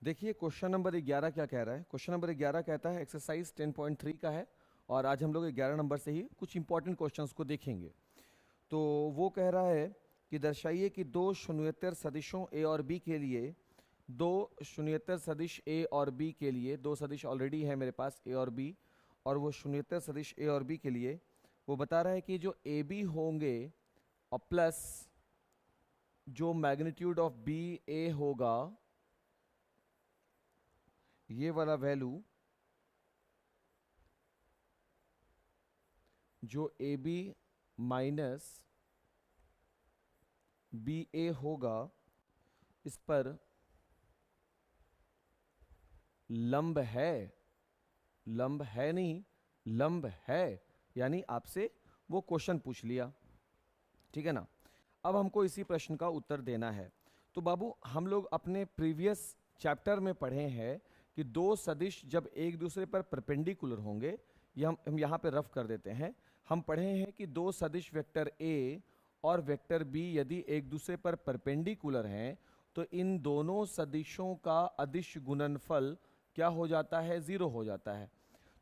देखिए question number 11 क्या कह रहा है। क्वेश्चन नंबर 11 कहता है एक्सरसाइज 10.3 का है और आज हम लोग 11 नंबर से ही कुछ इंपॉर्टेंट क्वेश्चंस को देखेंगे। तो वो कह रहा है कि दर्शाइए कि दो शून्येतर सदिशों ए और बी के लिए, दो शून्येतर सदिश ए और बी के लिए, दो सदिश ऑलरेडी है मेरे पास ए और बी, और वो शून्येतर सदिश ए और बी के लिए वो बता रहा है कि जो ए बी होंगे और प्लस जो मैग्नीट्यूड ऑफ बी ए होगा, ये वाला वैल्यू जो ए बी माइनस बी ए होगा, इस पर लंब है, लंब है नहीं, लंब है, यानी आपसे वो क्वेश्चन पूछ लिया, ठीक है ना। अब हमको इसी प्रश्न का उत्तर देना है। तो बाबू हम लोग अपने प्रीवियस चैप्टर में पढ़े हैं कि दो सदिश जब एक दूसरे पर परपेंडिकुलर होंगे, ये हम यहाँ पे रफ कर देते हैं। हम पढ़े हैं कि दो सदिश वेक्टर ए और वेक्टर बी यदि एक दूसरे पर परपेंडिकुलर हैं तो इन दोनों सदिशों का अदिश गुणनफल क्या हो जाता है, जीरो हो जाता है।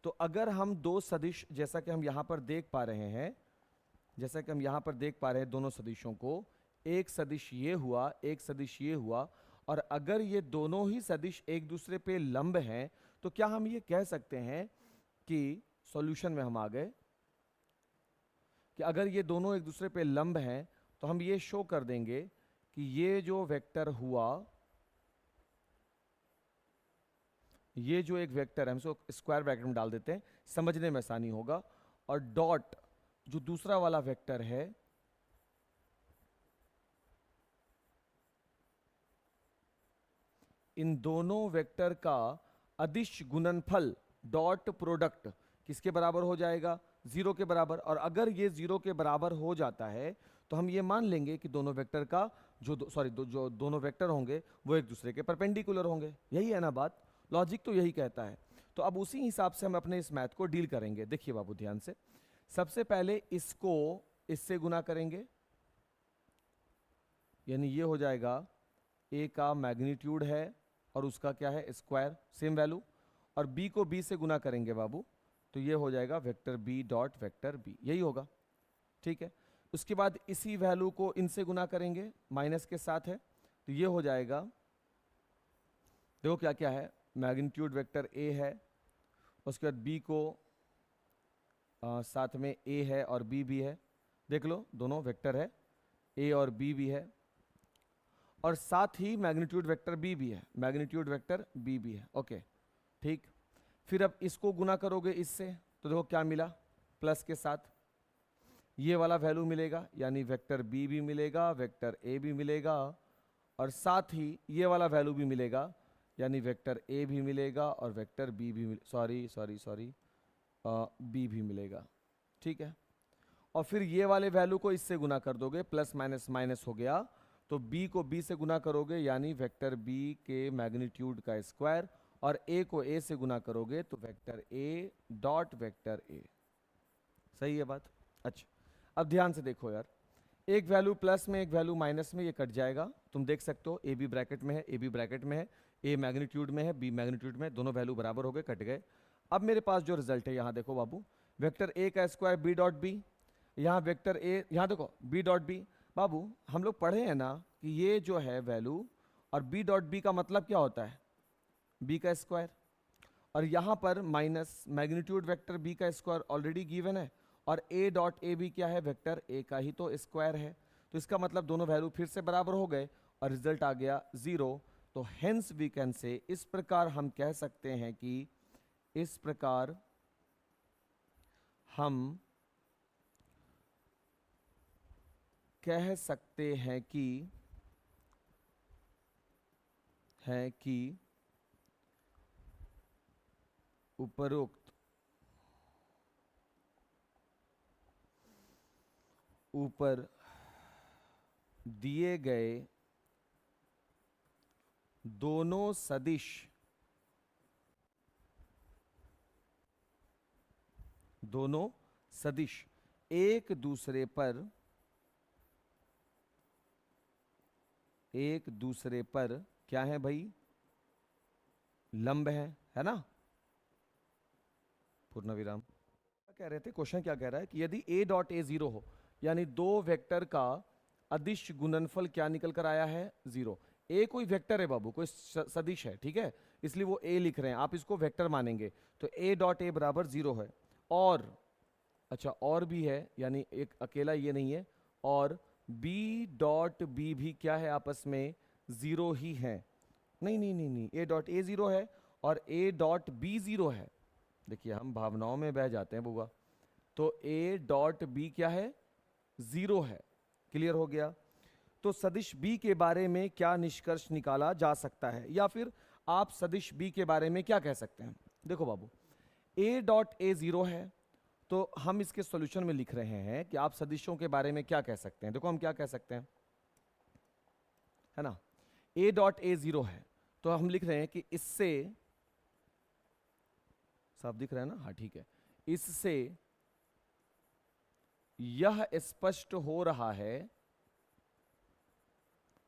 तो अगर हम दो सदिश, जैसा कि हम यहाँ पर देख पा रहे हैं, जैसा कि हम यहाँ पर देख पा रहे हैं दोनों सदिशों को, एक सदिश ये हुआ, एक सदिश ये हुआ, और अगर ये दोनों ही सदिश एक दूसरे पे लंब हैं तो क्या हम ये कह सकते हैं कि सॉल्यूशन में हम आ गए कि अगर ये दोनों एक दूसरे पे लंब हैं तो हम ये शो कर देंगे कि ये जो वेक्टर हुआ, ये जो एक वेक्टर है, हम इसको स्क्वायर ब्रैकेट में डाल देते हैं, समझने में आसानी होगा, और डॉट जो दूसरा वाला वेक्टर है, इन दोनों वेक्टर का अदिश गुणनफल डॉट प्रोडक्ट किसके बराबर हो जाएगा, जीरो के बराबर। और अगर ये जीरो के बराबर हो जाता है तो हम ये मान लेंगे कि दोनों वेक्टर का जो दोनों वेक्टर होंगे वो एक दूसरे के परपेंडिकुलर होंगे। यही है ना बात, लॉजिक तो यही कहता है। तो अब उसी हिसाब से हम अपने इस मैथ को डील करेंगे। देखिए बाबू ध्यान से, सबसे पहले इसको इससे गुना करेंगे, यानी ये हो जाएगा ए का मैग्नीट्यूड है और उसका क्या है, स्क्वायर, सेम वैल्यू। और बी को बी से गुना करेंगे बाबू, तो ये हो जाएगा vector B dot vector b, यही होगा, ठीक है। उसके बाद इसी वैल्यू को इनसे गुना करेंगे, माइनस के साथ है, तो ये हो जाएगा, देखो क्या क्या है, मैग्नीट्यूड वेक्टर ए है, उसके बाद बी को साथ में ए है और बी भी है, देख लो दोनों वेक्टर है, ए और बी भी है, और साथ ही मैग्नीट्यूड वेक्टर बी भी है, मैग्नीट्यूड वेक्टर बी भी है, ओके ठीक। फिर अब इसको गुना करोगे इससे, तो देखो क्या मिला, प्लस के साथ ये वाला वैल्यू मिलेगा, यानी वेक्टर बी भी मिलेगा, वेक्टर ए भी मिलेगा, और साथ ही ये वाला वैल्यू भी मिलेगा, यानी वेक्टर ए भी मिलेगा और वेक्टर बी भी सॉरी बी भी मिलेगा, ठीक है। और फिर ये वाले वैल्यू को इससे गुना कर दोगे, प्लस माइनस माइनस हो गया, तो b को b से गुना करोगे, यानी वेक्टर b के मैग्नीट्यूड का स्क्वायर, और a को a से गुना करोगे तो vector a dot vector a। सही है बात। अच्छा अब ध्यान से देखो यार, एक वैल्यू प्लस में एक वैल्यू माइनस में, ये कट जाएगा, तुम देख सकते हो, ए बी ब्रैकेट में है, ए बी ब्रैकेट में है, ए मैग्नीट्यूड में है, बी मैग्नीट्यूड में, दोनों वैल्यू बराबर हो गए, कट गए। अब मेरे पास जो रिजल्ट है यहाँ देखो बाबू, वेक्टर ए का स्क्वायर बी डॉट बी, यहाँ वेक्टर ए, यहाँ देखो बी डॉट बी। बाबू हम लोग पढ़े हैं ना कि ये जो है वैल्यू, और बी डॉट बी का मतलब क्या होता है, बी का स्क्वायर, और यहाँ पर माइनस मैग्नीट्यूड वेक्टर बी का स्क्वायर ऑलरेडी गिवन है, और ए डॉट ए बी क्या है, वेक्टर ए का ही तो स्क्वायर है, तो इसका मतलब दोनों वैल्यू फिर से बराबर हो गए और रिजल्ट आ गया जीरो। तो हेंस वी कैन से, इस प्रकार हम कह सकते हैं कि, इस प्रकार हम कह सकते हैं कि उपरोक्त ऊपर दिए गए दोनों सदिश एक दूसरे पर क्या है भाई, लंब है ना, पूर्ण विराम। क्या कह रहे थे, क्वेश्चन क्या कह रहा है कि यदि a डॉट ए 0 हो, यानी दो वेक्टर का अदिश गुणनफल क्या निकल कर आया है, 0। ए कोई वेक्टर है बाबू, कोई सदिश है, ठीक है, इसलिए वो a लिख रहे हैं, आप इसको वेक्टर मानेंगे, तो a डॉट ए बराबर 0 है। और अच्छा और भी है, यानी एक अकेला ये नहीं है, और b डॉट बी भी क्या है, आपस में 0 ही है। नहीं नहीं नहीं नहीं, a डॉट ए 0 है और a डॉट बी 0 है। देखिए हम भावनाओं में बह जाते हैं बुआ, तो a डॉट बी क्या है, 0 है। क्लियर हो गया। तो सदिश b के बारे में क्या निष्कर्ष निकाला जा सकता है, या फिर आप सदिश b के बारे में क्या कह सकते हैं। देखो बाबू, a डॉट ए 0 है, तो हम इसके सॉल्यूशन में लिख रहे हैं कि आप सदिशों के बारे में क्या कह सकते हैं। देखो हम क्या कह सकते हैं, है ना, a डॉट ए 0 है, तो हम लिख रहे हैं कि इससे, साफ दिख रहा है ना, हाँ ठीक है, इससे यह स्पष्ट हो रहा है,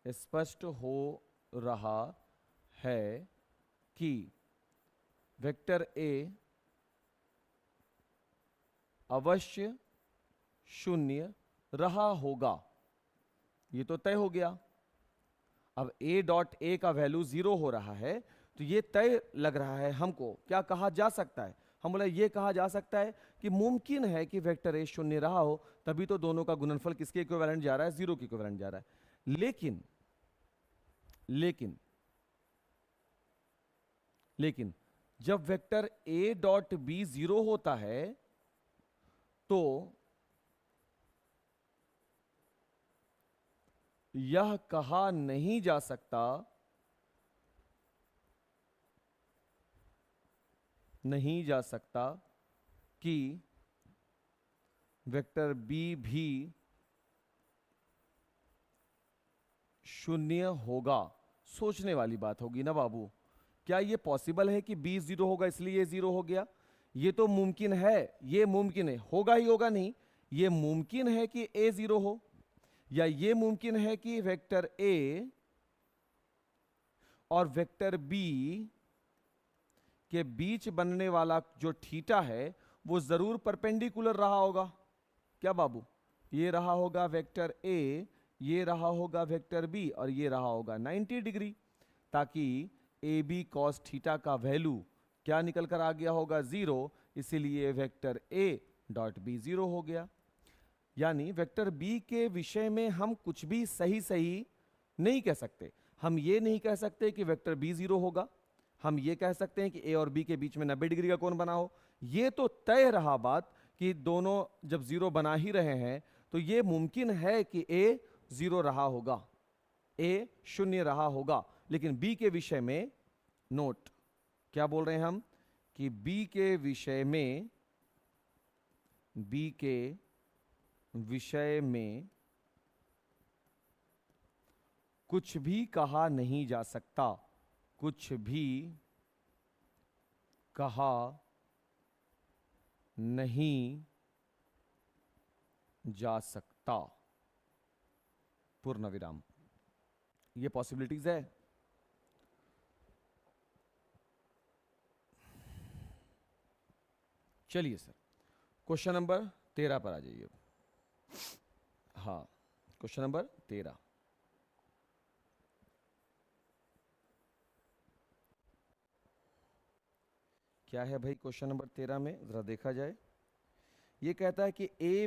स्पष्ट हो रहा है कि वेक्टर a अवश्य शून्य रहा होगा। ये तो तय हो गया। अब a डॉट ए का वैल्यू 0 हो रहा है, तो ये तय लग रहा है हमको। क्या कहा जा सकता है, हम बोले ये कहा जा सकता है कि मुमकिन है कि वेक्टर a शून्य रहा हो, तभी तो दोनों का गुणनफल किसके इक्विवेलेंट जा रहा है, 0 के इक्विवेलेंट जा रहा है। लेकिन जब वेक्टर a डॉट बी 0 होता है, तो यह कहा नहीं जा सकता, कि वेक्टर b भी शून्य होगा। सोचने वाली बात होगी ना बाबू, क्या ये पॉसिबल है कि b 0 होगा इसलिए ये 0 हो गया। ये तो मुमकिन है, ये मुमकिन है, होगा ही होगा नहीं, ये मुमकिन है कि a 0 हो, या ये मुमकिन है कि वेक्टर a और वेक्टर b के बीच बनने वाला जो थीटा है वो जरूर परपेंडिकुलर रहा होगा। क्या बाबू, ये रहा होगा वेक्टर a, ये रहा होगा वेक्टर b, और ये रहा होगा 90 डिग्री, ताकि ए बी कॉस थीटा का वैल्यू क्या निकल कर आ गया होगा, 0। इसीलिए वेक्टर a डॉट बी 0 हो गया। यानी वेक्टर b के विषय में हम कुछ भी सही सही नहीं कह सकते। हम ये नहीं कह सकते कि वेक्टर b 0 होगा, हम ये कह सकते हैं कि a और b के बीच में 90 डिग्री का कोण बना हो। ये तो तय रहा बात कि दोनों जब 0 बना ही रहे हैं, तो ये मुमकिन है कि a 0 रहा होगा, a शून्य रहा होगा। लेकिन b के विषय में नोट, क्या बोल रहे हैं हम, कि b के विषय में कुछ भी कहा नहीं जा सकता, कुछ भी कहा नहीं जा सकता, पूर्ण विराम। ये पॉसिबिलिटीज है। चलिए सर, क्वेश्चन नंबर 13 पर आ जाइए। हाँ, क्वेश्चन नंबर 13। क्या है भाई क्वेश्चन नंबर 13 में, जरा देखा जाए। ये कहता है कि ए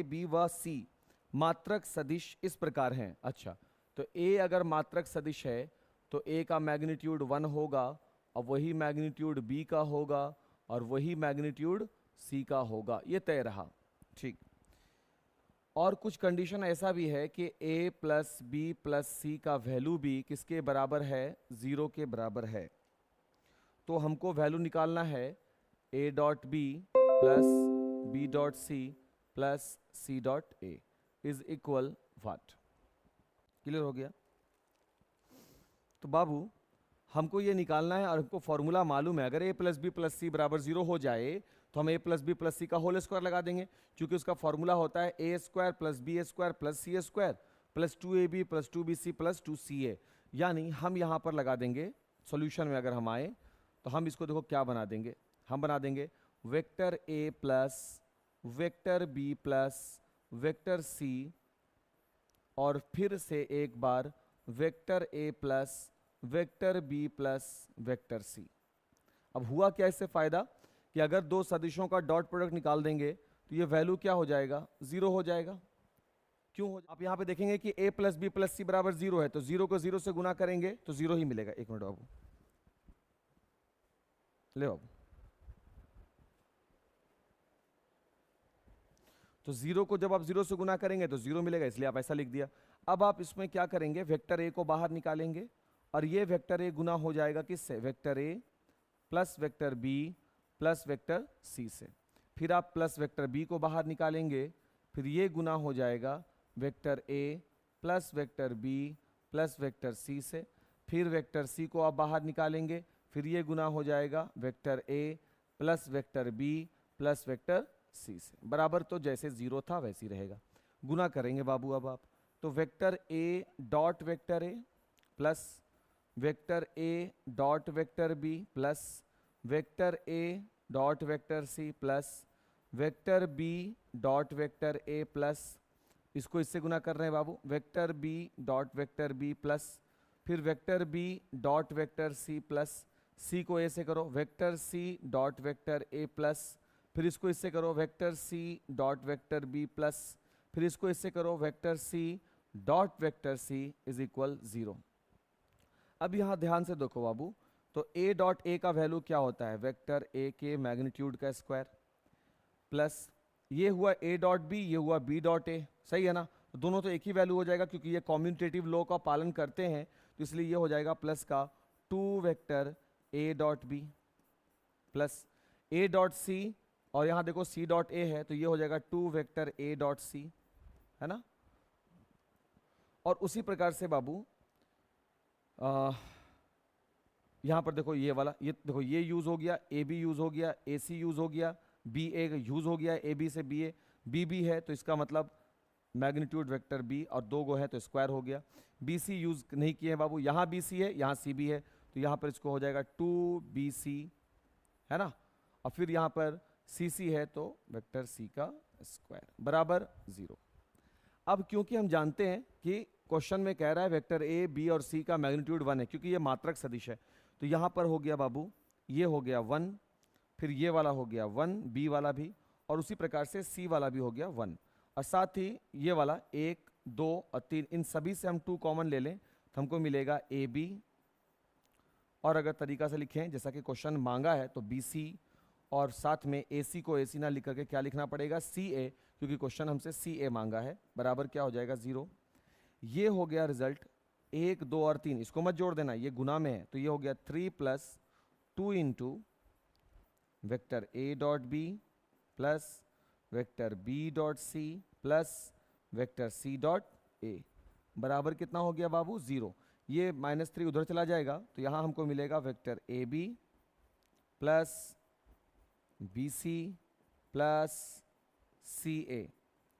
बी व सी मात्रक सदिश इस प्रकार हैं। अच्छा, तो a अगर मात्रक सदिश है तो a का मैग्नीट्यूड 1 होगा, और वही मैग्नीट्यूड b का होगा, और वही मैग्नीट्यूड c का होगा। ये तय रहा, ठीक। और कुछ कंडीशन ऐसा भी है कि a plus b plus c का वैल्यू भी किसके बराबर है, 0 के बराबर है। तो हमको वैल्यू निकालना है a dot b plus b dot c plus c dot a is equal what. Clear हो गया। तो बाबू हमको ये निकालना है, और हमको फॉर्मूला मालूम है। अगर a प्लस बी प्लस सी बराबर 0 हो जाए तो हम a प्लस बी प्लस सी का होल स्क्वायर लगा देंगे, क्योंकि उसका फॉर्मूला होता है a square plus b square plus c square plus 2ab plus 2bc plus 2ca। यानी हम यहाँ पर लगा देंगे, सॉल्यूशन में अगर हम आए तो हम इसको देखो क्या बना देंगे, हम बना देंगे वेक्टर ए plus vector B plus vector C और फिर से एक बार वेक्टर ए plus vector B plus vector C. अब हुआ क्या इससे फायदा कि अगर दो सदिशों का डॉट प्रोडक्ट निकाल देंगे तो ये वैल्यू क्या हो जाएगा, जीरो हो जाएगा। क्यों हो, आप यहां पे देखेंगे कि a प्लस बी प्लस सी बराबर जीरो है, तो जीरो को जीरो से गुना करेंगे तो जीरो ही मिलेगा। एक मिनट बाबू, ले बाबू, तो जीरो को जब आप जीरो से गुना करेंगे तो जीरो मिलेगा, इसलिए आप ऐसा लिख दिया। अब आप इसमें क्या करेंगे, वेक्टर ए को बाहर निकालेंगे और ये वेक्टर ए गुना हो जाएगा किससे, वेक्टर ए plus vector B plus vector c से। फिर आप प्लस वेक्टर बी को बाहर निकालेंगे, फिर ये गुना हो जाएगा वेक्टर ए plus vector B plus vector c से। फिर वेक्टर सी को आप बाहर निकालेंगे, फिर ये गुना हो जाएगा वेक्टर ए plus vector B plus vector c से। बराबर तो जैसे जीरो था वैसे ही रहेगा। गुना करेंगे बाबू अब आप, तो वेक्टर ए डॉट वेक्टर ए प्लस वेक्टर ए dot vector B plus vector ए dot vector C plus vector B dot vector ए प्लस, इसको इससे गुना कर रहे हैं बाबू, vector B dot vector B plus फिर vector B dot vector C plus, C को A से करो वेक्टर सी डॉट वेक्टर ए प्लस, फिर इसको इससे करो वेक्टर सी डॉट वेक्टर बी प्लस, फिर इसको इससे करो vector C dot vector c is equal zero. अब यहाँ ध्यान से देखो बाबू, तो a डॉट ए का वैल्यू क्या होता है, वेक्टर a के मैग्नीट्यूड का स्क्वायर प्लस ये हुआ a डॉट बी, ये हुआ b डॉट ए, सही है ना। तो दोनों तो एक ही वैल्यू हो जाएगा क्योंकि ये कॉम्यूटेटिव लॉ का पालन करते हैं, तो इसलिए ये हो जाएगा प्लस का 2 vector a dot b plus a dot c, और यहाँ देखो c डॉट ए है तो ये हो जाएगा 2 वेक्टर a डॉट सी, है ना। और उसी प्रकार से बाबू यहाँ पर देखो ये वाला, ये देखो ये यूज हो गया, ए बी यूज हो गया, ए सी यूज हो गया, बी ए यूज हो गया, ए बी से बी ए, बी बी है तो इसका मतलब मैग्नीट्यूड वेक्टर बी और दो गो है तो स्क्वायर हो गया। बी सी यूज नहीं किए हैं बाबू, यहाँ बी सी है यहाँ सी बी है तो यहाँ पर इसको हो जाएगा 2bc, है ना। और फिर यहाँ पर सी सी है तो वेक्टर सी का स्क्वायर बराबर जीरो। अब क्योंकि हम जानते हैं कि क्वेश्चन में कह रहा है वेक्टर ए बी और सी का मैग्नीट्यूड 1 है, क्योंकि ये मात्रक सदिश है, तो यहाँ पर हो गया बाबू ये हो गया 1, फिर ये वाला हो गया 1, बी वाला भी, और उसी प्रकार से सी वाला भी हो गया 1, और साथ ही ये वाला 1 2 और 3, इन सभी से हम 2 कॉमन ले लें तो हमको मिलेगा ए बी, और अगर तरीका से लिखें जैसा कि क्वेश्चन मांगा है तो बी सी, और साथ में ए सी को ए सी ना लिख करके क्या लिखना पड़ेगा सी ए, क्योंकि क्वेश्चन हमसे सी ए मांगा है, बराबर क्या हो जाएगा 0। ये हो गया रिजल्ट 1 2 और 3, इसको मत जोड़ देना, ये गुना में है, तो ये हो गया 3 plus 2 into vector A dot b plus vector B dot c plus vector C dot a, बराबर कितना हो गया बाबू 0। ये -3 उधर चला जाएगा तो यहाँ हमको मिलेगा vector A B plus B C plus C A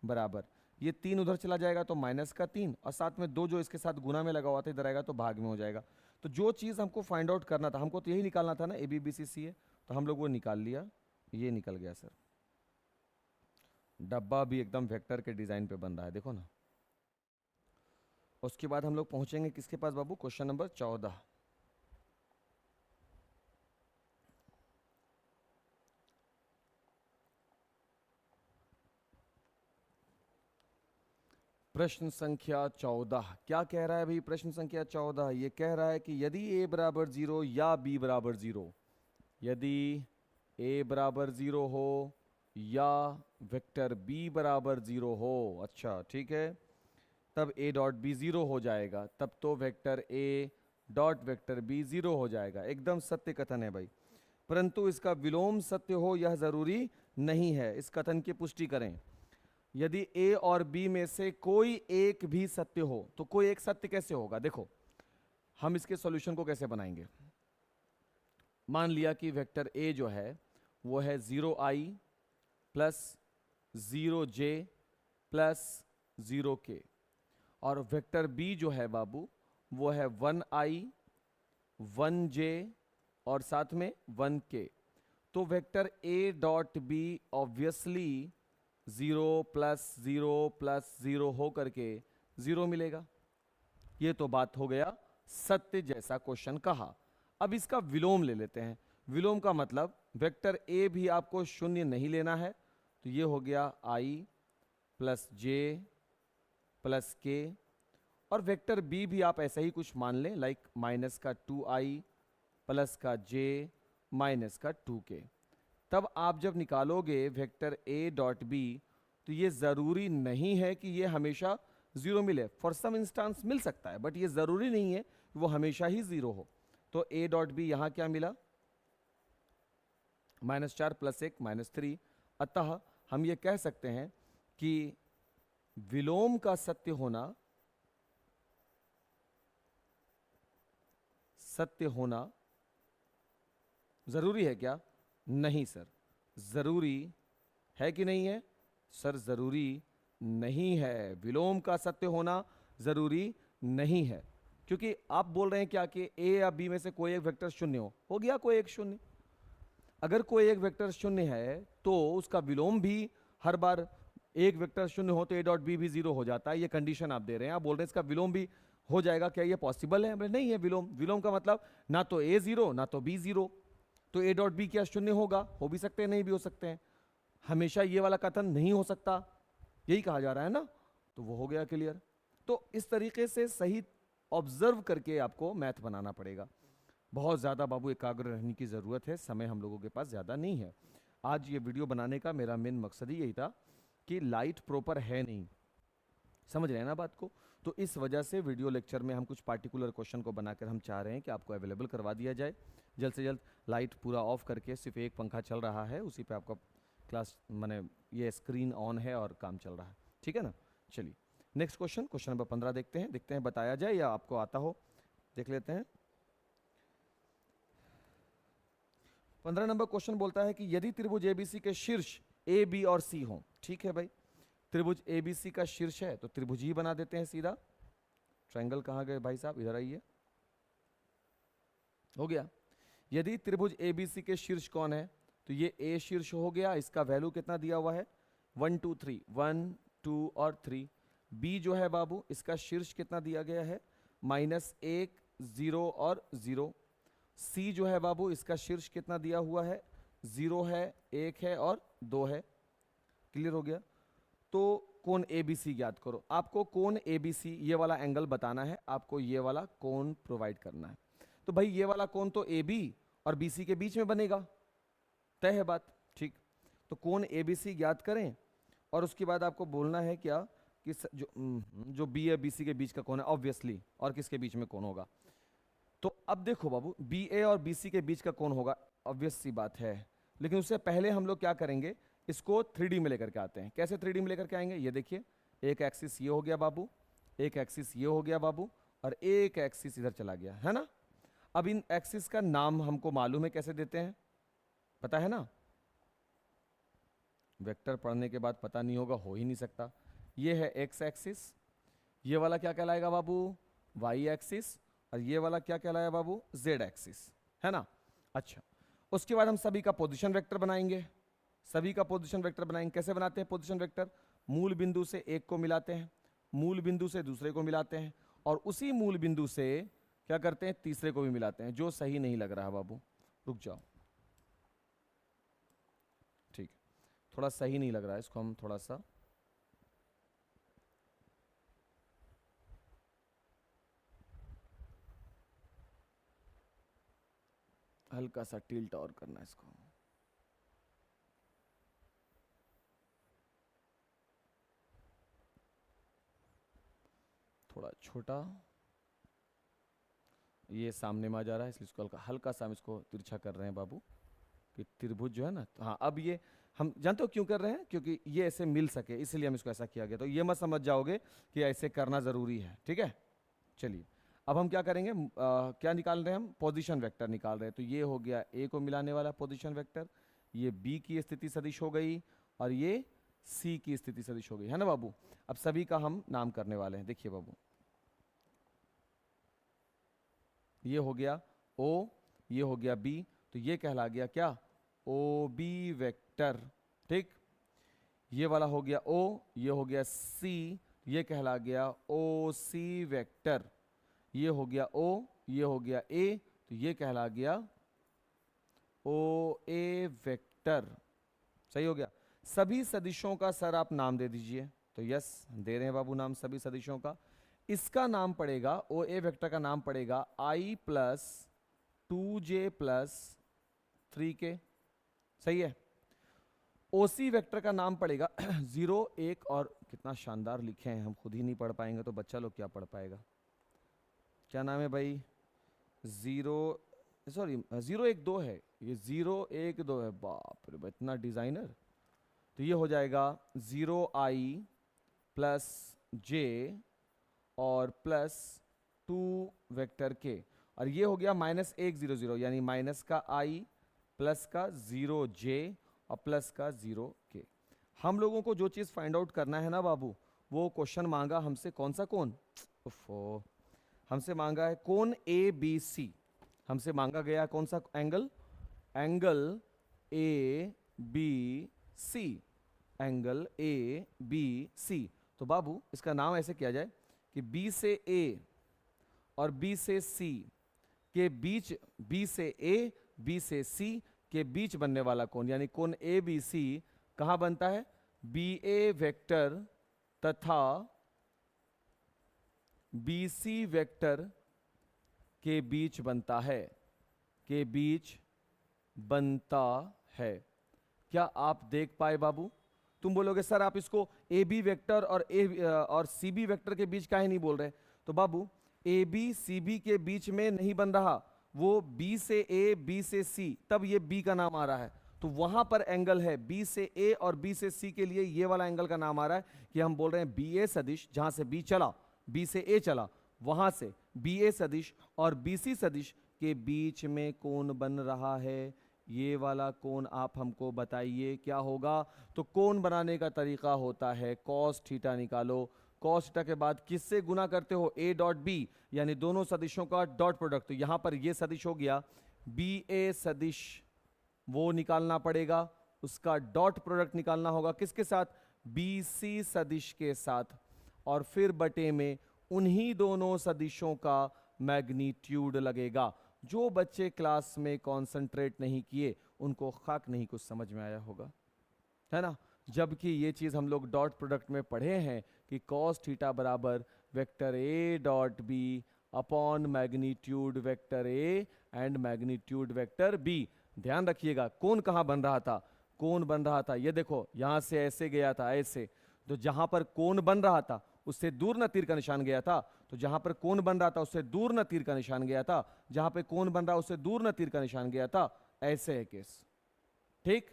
बराबर, ये 3 उधर चला जाएगा तो -3, और साथ में 2 जो इसके साथ गुना में लगा हुआ था इधर आएगा तो भाग में हो जाएगा। तो जो चीज़ हमको फाइंड आउट करना था, हमको तो यही निकालना था ना ए बी बी सी सी ए, तो हम लोग वो निकाल लिया, ये निकल गया सर। डब्बा भी एकदम वेक्टर के डिज़ाइन पे बन रहा है, देखो ना। उसके बाद हम लोग पहुंचेंगे किसके पास बाबू, क्वेश्चन नंबर 14। प्रश्न संख्या 14 क्या कह रहा है भाई, प्रश्न संख्या 14 ये कह रहा है कि यदि a बराबर 0 या b बराबर 0, यदि a बराबर 0 हो या वेक्टर b बराबर 0 हो, अच्छा ठीक है, तब a डॉट बी 0 हो जाएगा, तब तो vector a dot vector b 0 हो जाएगा। एकदम सत्य कथन है भाई, परंतु इसका विलोम सत्य हो यह जरूरी नहीं है। इस कथन की पुष्टि करें, यदि a और b में से कोई एक भी सत्य हो तो कोई एक सत्य कैसे होगा। देखो हम इसके सॉल्यूशन को कैसे बनाएंगे, मान लिया कि वेक्टर a जो है वो है 0i plus 0j plus 0k, और वेक्टर b जो है बाबू वो है 1i 1j और साथ में 1k, तो vector a dot b obviously 0 plus 0 plus 0 हो करके 0 मिलेगा। ये तो बात हो गया सत्य जैसा क्वेश्चन कहा। अब इसका विलोम ले लेते हैं। विलोम का मतलब वेक्टर a भी आपको शून्य नहीं लेना है, तो ये हो गया i प्लस जे प्लस के, और वेक्टर b भी आप ऐसा ही कुछ मान लें, लाइक माइनस का 2i प्लस का j माइनस का 2k। तब आप जब निकालोगे वेक्टर a डॉट बी, तो ये ज़रूरी नहीं है कि ये हमेशा ज़ीरो मिले। फॉर सम इंस्टांस मिल सकता है, बट ये ज़रूरी नहीं है कि वो हमेशा ही ज़ीरो हो। तो a डॉट बी यहाँ क्या मिला, -4 प्लस 1 -3। अतः हम ये कह सकते हैं कि विलोम का सत्य होना जरूरी है क्या? नहीं सर। जरूरी है कि नहीं है? सर जरूरी नहीं है। विलोम का सत्य होना जरूरी नहीं है, क्योंकि आप बोल रहे हैं क्या कि ए या बी में से कोई एक वेक्टर शून्य हो गया कोई एक शून्य। अगर कोई एक वेक्टर शून्य है तो उसका विलोम भी हर बार एक वेक्टर शून्य हो तो ए डॉट बी भी 0 हो जाता है। ये कंडीशन आप दे रहे हैं, आप बोल रहे हैं इसका विलोम भी हो जाएगा, क्या ये पॉसिबल है? नहीं है। विलोम का मतलब ना तो ए 0 ना तो बी 0, तो ए डॉट बी क्या शून्य होगा? हो भी सकते हैं, नहीं भी हो सकते हैं। हमेशा ये वाला कथन नहीं हो सकता, यही कहा जा रहा है ना। तो वो हो गया क्लियर। तो इस तरीके से सही ऑब्जर्व करके आपको मैथ बनाना पड़ेगा। बहुत ज़्यादा बाबू एकाग्र रहने की ज़रूरत है, समय हम लोगों के पास ज़्यादा नहीं है। आज ये वीडियो बनाने का मेरा मेन मकसद ही यही था कि लाइट प्रॉपर है नहीं, समझ रहे हैं ना बात को। तो इस वजह से वीडियो लेक्चर में हम कुछ पार्टिकुलर क्वेश्चन को बनाकर हम चाह रहे हैं कि आपको अवेलेबल करवा दिया जाए जल्द से जल्द। लाइट पूरा ऑफ करके सिर्फ एक पंखा चल रहा है, उसी पे आपका क्लास माने ये स्क्रीन ऑन है और काम चल रहा है, ठीक है ना। चलिए नेक्स्ट क्वेश्चन नंबर 15 देखते हैं बताया जाए या आपको आता हो, देख लेते हैं। 15 नंबर क्वेश्चन बोलता है कि यदि त्रिभुज एबीसी के शीर्ष ए बी और सी हों, ठीक है भाई, त्रिभुज एबीसी का शीर्ष है तो त्रिभुज ही बना देते हैं सीधा। ट्रायंगल कहाँ गए भाई साहब, इधर आइए, हो गया। यदि त्रिभुज एबीसी के शीर्ष कौन है, तो ये ए शीर्ष हो गया, इसका वैल्यू कितना दिया हुआ है 1 2 3, 1 2 और 3। बी जो है बाबू इसका शीर्ष कितना दिया गया है -1 0 और 0। सी जो है बाबू इसका शीर्ष कितना दिया हुआ है 0 है, 1 है और 2 है। क्लियर हो गया। तो कोण एबीसी ज्ञात करो। आपको कोण एबीसी ये वाला एंगल बताना है, आपको ये वाला कोण प्रोवाइड करना है। तो भाई ये वाला कोण तो ए बी और बी सी के बीच में बनेगा, तय है बात, ठीक। तो कोण एबीसी ज्ञात करें और उसके बाद आपको बोलना है क्या कि जो बी है बी सी के बीच का कोण है ऑब्वियसली, और किसके बीच में कोण होगा। तो अब देखो बाबू बी ए और बी सी के बीच का कोण होगा, ऑब्वियस सी बात है। लेकिन उससे पहले हम लोग क्या करेंगे, इसको 3D में लेकर के आते हैं। कैसे 3D में लेकर के आएंगे, ये देखिए, एक एक्सिस ये हो गया बाबू, एक एक्सिस ये हो गया बाबू, और एक एक्सिस इधर चला गया, है ना। अब इन एक्सिस का नाम हमको मालूम है, कैसे देते हैं पता है ना। वेक्टर पढ़ने के बाद पता नहीं होगा, हो ही नहीं सकता। ये है एक्स एक्सिस, ये वाला क्या कहलाएगा बाबू वाई एक्सिस, और ये वाला क्या कहलाएगा बाबू जेड एक्सिस, है ना। अच्छा, उसके बाद हम सभी का पोजीशन वेक्टर बनाएंगे। सभी का पोजीशन वेक्टर बनाएंगे। कैसे बनाते हैं पोजीशन वेक्टर, मूल बिंदु से एक को मिलाते हैं, मूल बिंदु से दूसरे को मिलाते हैं, और उसी मूल बिंदु से क्या करते हैं तीसरे को भी मिलाते हैं। जो सही नहीं लग रहा बाबू, रुक जाओ, ठीक, थोड़ा सही नहीं लग रहा है, इसको हम थोड़ा सा हल्का सा टिल्ट और करना है इसको। थोड़ा छोटा, ये सामने में आ जा रहा है इसलिए इसको हल्का हल्का सा हम इसको तिरछा कर रहे हैं बाबू, कि त्रिभुज जो है ना, तो हाँ अब ये हम जानते हो क्यों कर रहे हैं, क्योंकि ये ऐसे मिल सके इसलिए हम इसको ऐसा किया गया। तो ये मत समझ जाओगे कि ऐसे करना ज़रूरी है, ठीक है। चलिए अब हम क्या करेंगे, क्या निकाल रहे हैं हम, पोजीशन वेक्टर निकाल रहे हैं। तो ये हो गया ए को मिलाने वाला पोजीशन वेक्टर, ये बी की स्थिति सदिश हो गई, और ये सी की स्थिति सदिश हो गई, है ना बाबू। अब सभी का हम नाम करने वाले हैं। देखिए बाबू, ये हो गया ओ, ये हो गया बी, तो ये कहला गया क्या, ओ बी वेक्टर। ठीक, ये वाला हो गया ओ, ये हो गया सी, ये कहला गया ओ सी वेक्टर। ये हो गया ओ, ये हो गया ए, तो ये कहला गया ओ ए वेक्टर। सही हो गया। सभी सदिशों का सर आप नाम दे दीजिए। तो यस, दे रहे हैं बाबू नाम सभी सदिशों का। इसका नाम पड़ेगा, ओ ए वेक्टर का नाम पड़ेगा आई प्लस 2j प्लस 3k। सही है। ओसी वेक्टर का नाम पड़ेगा 0 1 और कितना शानदार लिखे हैं, हम खुद ही नहीं पढ़ पाएंगे तो बच्चा लोग क्या पढ़ पाएगा। क्या नाम है भाई, 0 1 2 है, ये 0 1 2 है। बाप रे, इतना डिजाइनर। तो ये हो जाएगा 0i प्लस j और प्लस 2 वेक्टर के, और ये हो गया -1 0 0, यानी माइनस का i प्लस का 0j और प्लस का 0k। हम लोगों को जो चीज़ फाइंड आउट करना है ना बाबू, वो क्वेश्चन मांगा हमसे, कौन सा कोण, हमसे मांगा है कोण ABC। हमसे मांगा गया कौन सा angle, angle ABC, angle ABC। तो बाबू इसका नाम ऐसे किया जाए कि B से A और B से C के बीच, B से A B से C के बीच बनने वाला कोण, यानी कोण ABC कहाँ बनता है, BA वेक्टर तथा BC वेक्टर के बीच बनता है, के बीच बनता है। क्या आप देख पाए बाबू। तुम बोलोगे सर आप इसको AB वेक्टर और CB वेक्टर के बीच काहे नहीं बोल रहे। तो बाबू AB CB के बीच में नहीं बन रहा, वो B से A B से C, तब ये B का नाम आ रहा है। तो वहां पर एंगल है B से A और B से C के लिए, ये वाला एंगल का नाम आ रहा है कि हम बोल रहे हैं BA सदिश, जहां से B चला, B से A चला, वहां से BA सदिश और BC सदिश के बीच में कोण बन रहा है। ये वाला कोण आप हमको बताइए क्या होगा। तो कोण बनाने का तरीका होता है cos थीटा निकालो, cos थीटा के बाद किससे गुना करते हो, A डॉट B, यानी दोनों सदिशों का डॉट प्रोडक्ट। तो यहां पर ये सदिश हो गया BA सदिश, वो निकालना पड़ेगा, उसका डॉट प्रोडक्ट निकालना होगा किसके साथ, BC सदिश के साथ, और फिर बटे में उन्हीं दोनों सदिशों का मैग्नीट्यूड लगेगा। जो बच्चे क्लास में कॉन्सेंट्रेट नहीं किए उनको खाक नहीं कुछ समझ में आया होगा, है ना। जबकि ये चीज़ हम लोग डॉट प्रोडक्ट में पढ़े हैं कि cos थीटा बराबर vector A dot B upon magnitude vector A and magnitude vector B। ध्यान रखिएगा कोण कहाँ बन रहा था, कोण बन रहा था ये देखो, यहाँ से ऐसे गया था ऐसे, तो जहां पर कोण बन रहा था उससे दूर न तीर का निशान गया था, तो जहां पर कोण बन रहा था उससे दूर न तीर का निशान गया था, जहां पे कोण बन रहा उससे दूर न तीर का निशान गया था। ऐसे है केस। ठीक,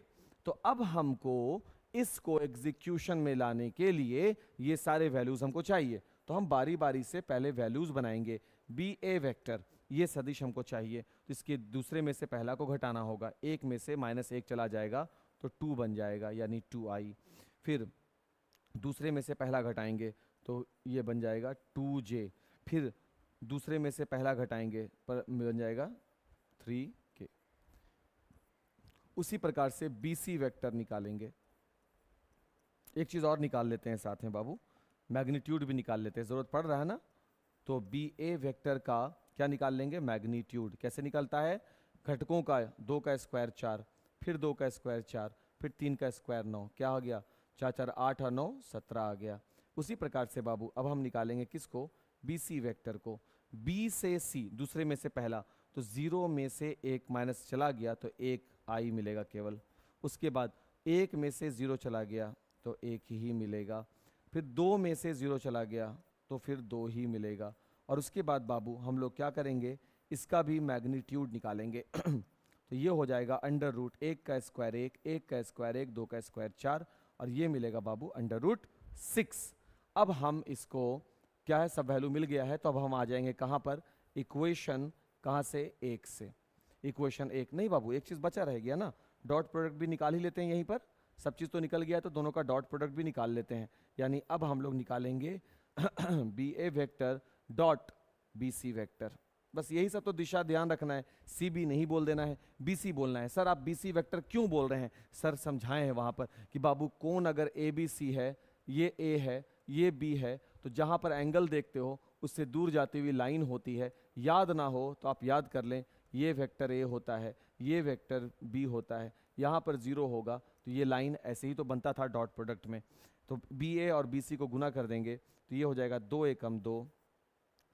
तो अब हमको इसको एग्जीक्यूशन में लाने के लिए ये सारे वैल्यूज हमको चाहिए, तो हम बारी बारी से पहले वैल्यूज बनाएंगे। BA वेक्टर ये सदिश हमको चाहिए, तो इसके दूसरे में से पहला को घटाना होगा, एक में से -1 चला जाएगा तो 2 बन जाएगा, यानी 2i। फिर दूसरे में से पहला घटाएंगे तो ये बन जाएगा 2j, फिर दूसरे में से पहला घटाएंगे पर बन जाएगा 3k। उसी प्रकार से BC वेक्टर निकालेंगे। एक चीज़ और निकाल लेते हैं साथ में बाबू, मैग्नीट्यूड भी निकाल लेते हैं, ज़रूरत पड़ रहा है ना। तो BA वेक्टर का क्या निकाल लेंगे, मैग्नीट्यूड। कैसे निकलता है, घटकों का 2 का स्क्वायर 4, फिर 2 का स्क्वायर 4, फिर 3 का स्क्वायर 9, क्या हो गया 4 4 8 और 9 17 आ गया। उसी प्रकार से बाबू अब हम निकालेंगे किसको, BC वेक्टर को। B से C दूसरे में से पहला, तो 0 में से 1 माइनस चला गया तो 1 i मिलेगा केवल। उसके बाद 1 में से 0 चला गया तो 1 ही मिलेगा, फिर 2 में से 0 चला गया तो फिर 2 ही मिलेगा। और उसके बाद बाबू हम लोग क्या करेंगे, इसका भी मैग्नीट्यूड निकालेंगे तो ये हो जाएगा अंडर रूट 1 का स्क्वायर 1, 1 का स्क्वायर 1, 2 का स्क्वायर 4, और ये मिलेगा बाबू अंडर रूट 6। अब हम इसको क्या है, सब वैल्यू मिल गया है, तो अब हम आ जाएंगे कहाँ पर, इक्वेशन कहाँ से, 1 से। इक्वेशन 1 नहीं बाबू, एक चीज़ बचा रह गया ना, डॉट प्रोडक्ट भी निकाल ही लेते हैं यहीं पर, सब चीज़ तो निकल गया तो दोनों का डॉट प्रोडक्ट भी निकाल लेते हैं। यानी अब हम लोग निकालेंगे BA vector dot BC vector, बस यही सब तो दिशा ध्यान रखना है, सी बी नहीं बोल देना है, बी सी बोलना है। सर आप बी सी वेक्टर क्यों बोल रहे हैं? सर समझाए हैं वहाँ पर कि बाबू कोण अगर ए बी सी है, ये ए है, ये बी है, तो जहाँ पर एंगल देखते हो उससे दूर जाती हुई लाइन होती है। याद ना हो तो आप याद कर लें, ये वेक्टर ए होता है, ये वेक्टर बी होता है, यहाँ पर 0 होगा, तो ये लाइन ऐसे ही तो बनता था डॉट प्रोडक्ट में। तो बी ए और बी सी को गुना कर देंगे तो ये हो जाएगा 2 एकम 2,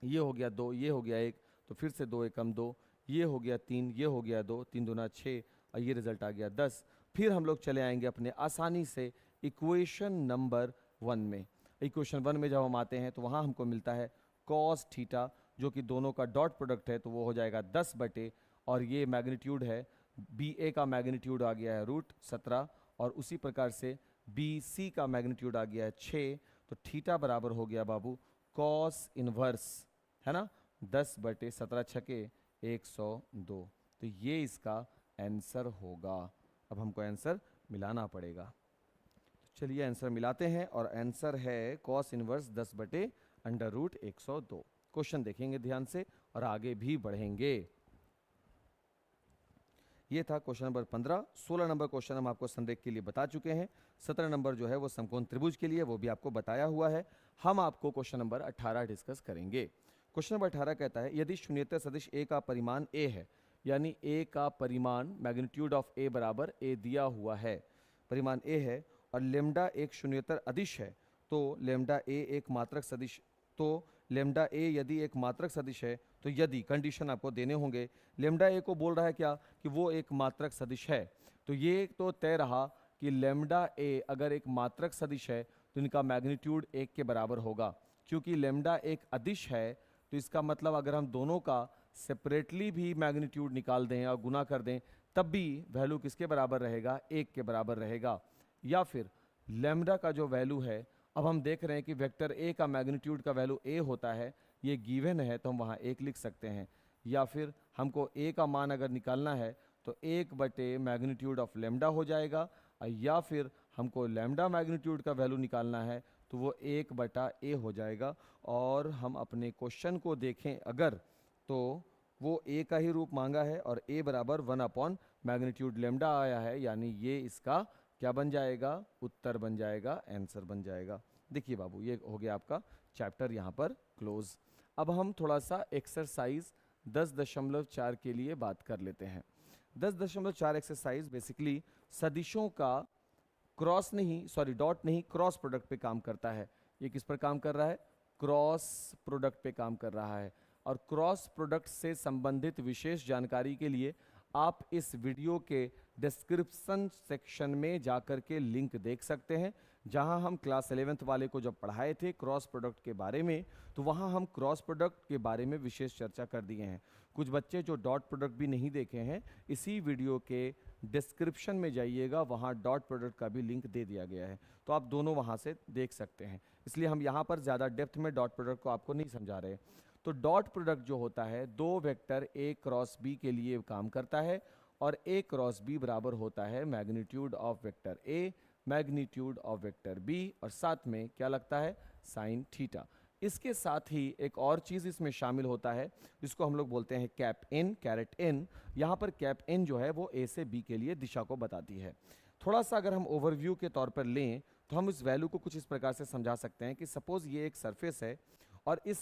ये हो गया 2, ये हो गया 1, तो फिर से 2 एकम 2, ये हो गया 3, ये हो गया 2, 3 दूना 6, और ये रिजल्ट आ गया 10। फिर हम लोग चले आएंगे अपने आसानी से इक्वेशन नंबर 1 में। इक्वेशन 1 में जब हम आते हैं तो वहाँ हमको मिलता है कॉस थीटा, जो कि दोनों का डॉट प्रोडक्ट है, तो वो हो जाएगा 10 बटे, और ये मैग्नीट्यूड है, बी ए का मैग्नीट्यूड आ गया है √17, और उसी प्रकार से बी सी का मैग्नीट्यूड आ गया है 6, तो थीटा बराबर हो गया बाबू कॉस इनवर्स, है ना, 10 बटे 17 छके 102। तो ये इसका आंसर होगा। अब हमको आंसर मिलाना पड़ेगा, तो चलिए आंसर मिलाते हैं, और आंसर है कॉस इनवर्स 10 बटे √102। क्वेश्चन देखेंगे ध्यान से और आगे भी बढ़ेंगे। ये था क्वेश्चन नंबर 15। 16 नंबर क्वेश्चन हम आपको संरेख के लिए बता चुके हैं। 17 नंबर जो है वो समकोण त्रिभुज के लिए, वो भी आपको बताया हुआ है। हम आपको क्वेश्चन नंबर 18 डिस्कस करेंगे। क्वेश्चन नंबर 18 कहता है यदि शून्यता सदिश ए का परिमाण ए है, यानी ए का परिमाण मैग्नीट्यूड ऑफ ए बराबर ए दिया हुआ है, परिमाण ए है, और लेमडा एक शून्यतर अदिश है, तो लेमडा ए एक मात्रक सदिश, तो लेमडा ए यदि एक मात्रक सदिश है, तो यदि कंडीशन आपको देने होंगे। लेमडा ए को बोल रहा है क्या कि वो एक मात्रक सदिश है, तो ये तो तय रहा कि लेमडा ए अगर एक मात्रक सदिश है तो इनका मैग्नीट्यूड 1 के बराबर होगा। क्योंकि लेमडा एक अदिश है तो इसका मतलब अगर हम दोनों का सेपरेटली भी मैग्नीट्यूड निकाल दें और गुना कर दें तब भी वैल्यू किसके बराबर रहेगा? 1 के बराबर रहेगा। या फिर लेमडा का जो वैल्यू है, अब हम देख रहे हैं कि वेक्टर ए का मैग्नीट्यूड का वैल्यू ए होता है, ये गिवन है, तो हम वहाँ 1 लिख सकते हैं। या फिर हमको ए का मान अगर निकालना है तो 1 बटे मैग्नीट्यूड ऑफ लेमडा हो जाएगा, या फिर हमको लेमडा मैग्नीट्यूड का वैल्यू निकालना है तो वो 1 बटा ए हो जाएगा। और हम अपने क्वेश्चन को देखें अगर, तो वो ए का ही रूप मांगा है और ए बराबर 1 मैग्नीट्यूड लेमडा आया है, यानी ये इसका क्या बन जाएगा? उत्तर बन जाएगा, आंसर बन जाएगा। देखिए बाबू, ये हो गया आपका चैप्टर यहाँ पर क्लोज। अब हम थोड़ा सा एक्सरसाइज 10.4 के लिए बात कर लेते हैं। 10.4 एक्सरसाइज बेसिकली सदिशों का क्रॉस नहीं, सॉरी डॉट नहीं, क्रॉस प्रोडक्ट पे काम करता है। ये किस पर काम कर रहा है? क्रॉस प्रोडक्ट पे काम कर रहा है। और क्रॉस प्रोडक्ट से संबंधित विशेष जानकारी के लिए आप इस वीडियो के डिस्क्रिप्शन सेक्शन में जाकर के लिंक देख सकते हैं, जहां हम क्लास 11th वाले को जब पढ़ाए थे क्रॉस प्रोडक्ट के बारे में, तो वहां हम क्रॉस प्रोडक्ट के बारे में विशेष चर्चा कर दिए हैं। कुछ बच्चे जो डॉट प्रोडक्ट भी नहीं देखे हैं, इसी वीडियो के डिस्क्रिप्शन में जाइएगा, वहां डॉट प्रोडक्ट का भी लिंक दे दिया गया है, तो आप दोनों वहां से देख सकते हैं। इसलिए हम यहाँ पर ज़्यादा डेप्थ में डॉट प्रोडक्ट को आपको नहीं समझा रहे। तो डॉट प्रोडक्ट जो होता है, दो वेक्टर ए क्रॉस बी के लिए काम करता है, और ए क्रॉस बी बराबर होता है magnitude of vector A, magnitude of vector B, और साथ में क्या लगता है? Sine theta. इसके साथ ही एक और चीज़ इसमें शामिल होता है, जिसको हम लोग बोलते हैं कैप एन, कैरेट एन। यहाँ पर कैप एन जो है वो ए से बी के लिए दिशा को बताती है। थोड़ा सा अगर हम ओवरव्यू के तौर पर लें तो हम इस वैल्यू को कुछ इस प्रकार से समझा सकते हैं कि सपोज ये एक सरफेस है, और इस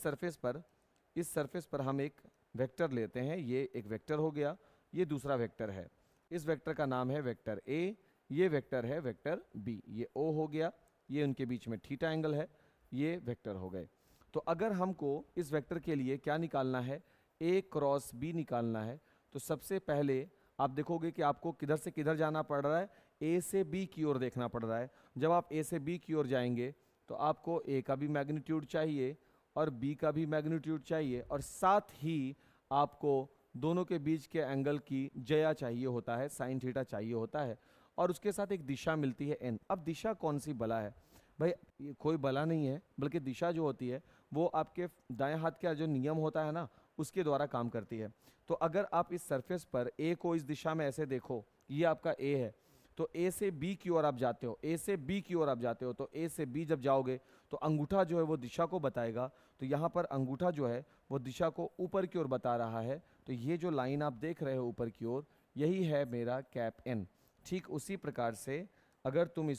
सरफेस पर हम एक वेक्टर लेते हैं। ये एक वेक्टर हो गया, ये दूसरा वेक्टर है। इस वेक्टर का नाम है वेक्टर ए, ये वेक्टर है वेक्टर बी, ये ओ हो गया, ये उनके बीच में थीटा एंगल है, ये वेक्टर हो गए। तो अगर हमको इस वेक्टर के लिए क्या निकालना है? ए क्रॉस बी निकालना है। तो सबसे पहले आप देखोगे कि आपको किधर से किधर जाना पड़ रहा है? ए से बी की ओर देखना पड़ रहा है। जब आप ए से बी की ओर जाएंगे तो आपको ए का भी मैग्नीट्यूड चाहिए और बी का भी मैग्नीट्यूड चाहिए, और साथ ही आपको दोनों के बीच के एंगल की जया चाहिए होता है, साइन थीटा चाहिए होता है, और उसके साथ एक दिशा मिलती है एन। अब दिशा कौन सी बला है भाई? ये कोई बला नहीं है, बल्कि दिशा जो होती है वो आपके दाएं हाथ का जो नियम होता है ना, उसके द्वारा काम करती है। तो अगर आप इस सरफेस पर ए को इस दिशा में ऐसे देखो, ये आपका ए है, तो ए से बी की ओर आप जाते हो, ए से बी की ओर आप जाते हो, तो ए से बी जब जाओगे तो अंगूठा जो है वो दिशा को बताएगा। तो यहाँ पर अंगूठा जो है वो दिशा को ऊपर की ओर बता रहा है। तो ये जो लाइन आप देख रहे हो ऊपर की ओर, यही है मेरा कैप एन। ठीक उसी प्रकार से अगर तुम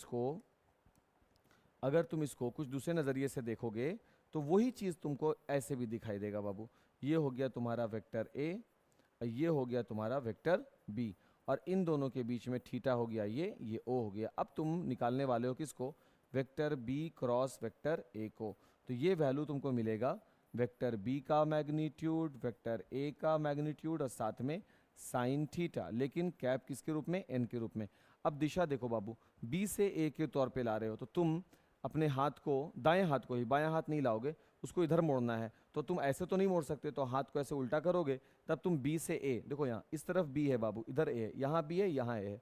इसको कुछ दूसरे नज़रिए से देखोगे तो वही चीज़ तुमको ऐसे भी दिखाई देगा बाबू। ये हो गया तुम्हारा वेक्टर ए, ये हो गया तुम्हारा वेक्टर बी, और इन दोनों के बीच में थीटा हो गया ये ओ हो गया। अब तुम निकालने वाले हो किसको? Vector B cross vector A को। तो ये वैल्यू तुमको मिलेगा वेक्टर बी का मैग्नीट्यूड, वेक्टर ए का मैग्नीट्यूड और साथ में साइन थीटा, लेकिन कैप किसके रूप में? एन के रूप में। अब दिशा देखो बाबू, बी से ए के तौर पे ला रहे हो तो तुम अपने हाथ को, दाएं हाथ को ही, बायां हाथ नहीं लाओगे, उसको इधर मोड़ना है। तो तुम ऐसे तो नहीं मोड़ सकते, तो हाथ को ऐसे उल्टा करोगे, तब तुम बी से ए, देखो यहाँ इस तरफ बी है बाबू, इधर ए है, यहाँ बी है, यहाँ ए है,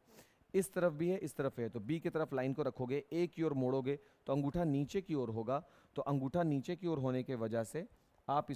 इस तरफ भी है, इस तरफ है। तो बी की तरफ लाइन को रखोगे, ए की ओर मोड़ोगे तो अंगूठा नीचे की ओर होगा। तो अंगूठा नीचे की ओर होने के वजह से आप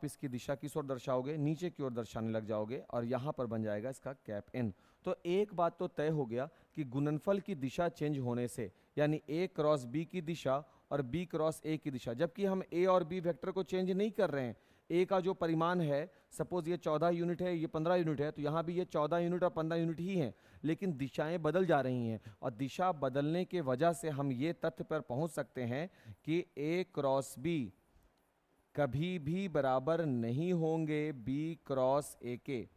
इसकी दिशा किस ओर दर्शाओगे? नीचे की ओर दर्शाने लग जाओगे, और यहाँ पर बन जाएगा इसका कैप एन। तो एक बात तो तय हो गया कि गुणनफल की दिशा चेंज होने से, यानी ए क्रॉस बी की दिशा और बी क्रॉस ए की दिशा, जबकि हम ए और बी वेक्टर को चेंज नहीं कर रहे हैं। ए का जो परिमाण है, सपोज ये 14 यूनिट है, ये 15 यूनिट है, तो यहाँ भी ये 14 यूनिट और 15 यूनिट ही हैं, लेकिन दिशाएं बदल जा रही हैं। और दिशा बदलने के वजह से हम ये तथ्य पर पहुँच सकते हैं कि ए क्रॉस बी कभी भी बराबर नहीं होंगे बी क्रॉस ए के।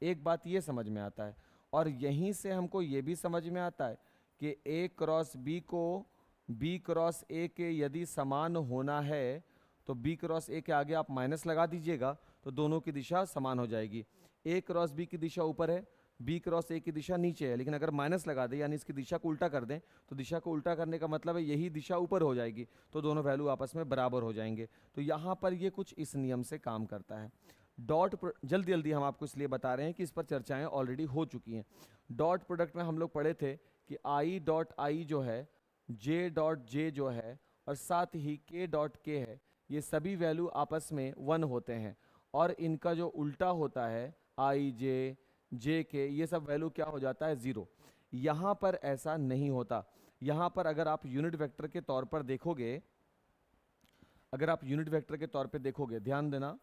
एक बात ये समझ में आता है, और यहीं से हमको ये भी समझ में आता है कि ए क्रॉस बी को बी क्रॉस ए के यदि समान होना है तो बी क्रॉस ए के आगे आप माइनस लगा दीजिएगा, तो दोनों की दिशा समान हो जाएगी। ए क्रॉस बी की दिशा ऊपर है, बी क्रॉस ए की दिशा नीचे है, लेकिन अगर माइनस लगा दें, यानी इसकी दिशा को उल्टा कर दें, तो दिशा को उल्टा करने का मतलब है यही दिशा ऊपर हो जाएगी, तो दोनों वैल्यू आपस में बराबर हो जाएंगे। तो यहाँ पर ये कुछ इस नियम से काम करता है। डॉट जल्दी जल्दी हम आपको इसलिए बता रहे हैं कि इस पर चर्चाएं ऑलरेडी हो चुकी हैं। डॉट प्रोडक्ट में हम लोग पढ़े थे कि आई डॉट आई जो है, जे डॉट जे जो है, और साथ ही के डॉट के है, ये सभी वैल्यू आपस में 1 होते हैं, और इनका जो उल्टा होता है आई जे जे के, ये सब वैल्यू क्या हो जाता है? 0। यहाँ पर ऐसा नहीं होता। यहाँ पर अगर आप यूनिट वेक्टर के तौर पर देखोगे, ध्यान देना,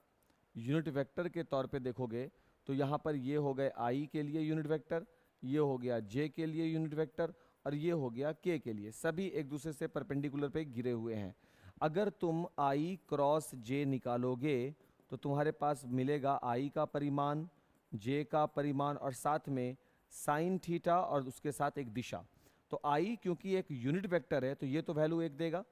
यूनिट वेक्टर के तौर पे देखोगे तो यहाँ पर ये हो गए आई के लिए यूनिट वेक्टर, ये हो गया जे के लिए यूनिट वेक्टर, और ये हो गया के लिए। सभी एक दूसरे से परपेंडिकुलर पे गिरे हुए हैं। अगर तुम आई क्रॉस जे निकालोगे तो तुम्हारे पास मिलेगा आई का परिमाण, जे का परिमाण, और साथ में साइन थीटा, और उसके साथ एक दिशा। तो आई क्योंकि एक यूनिट वेक्टर है तो ये तो वैल्यू 1 देगा,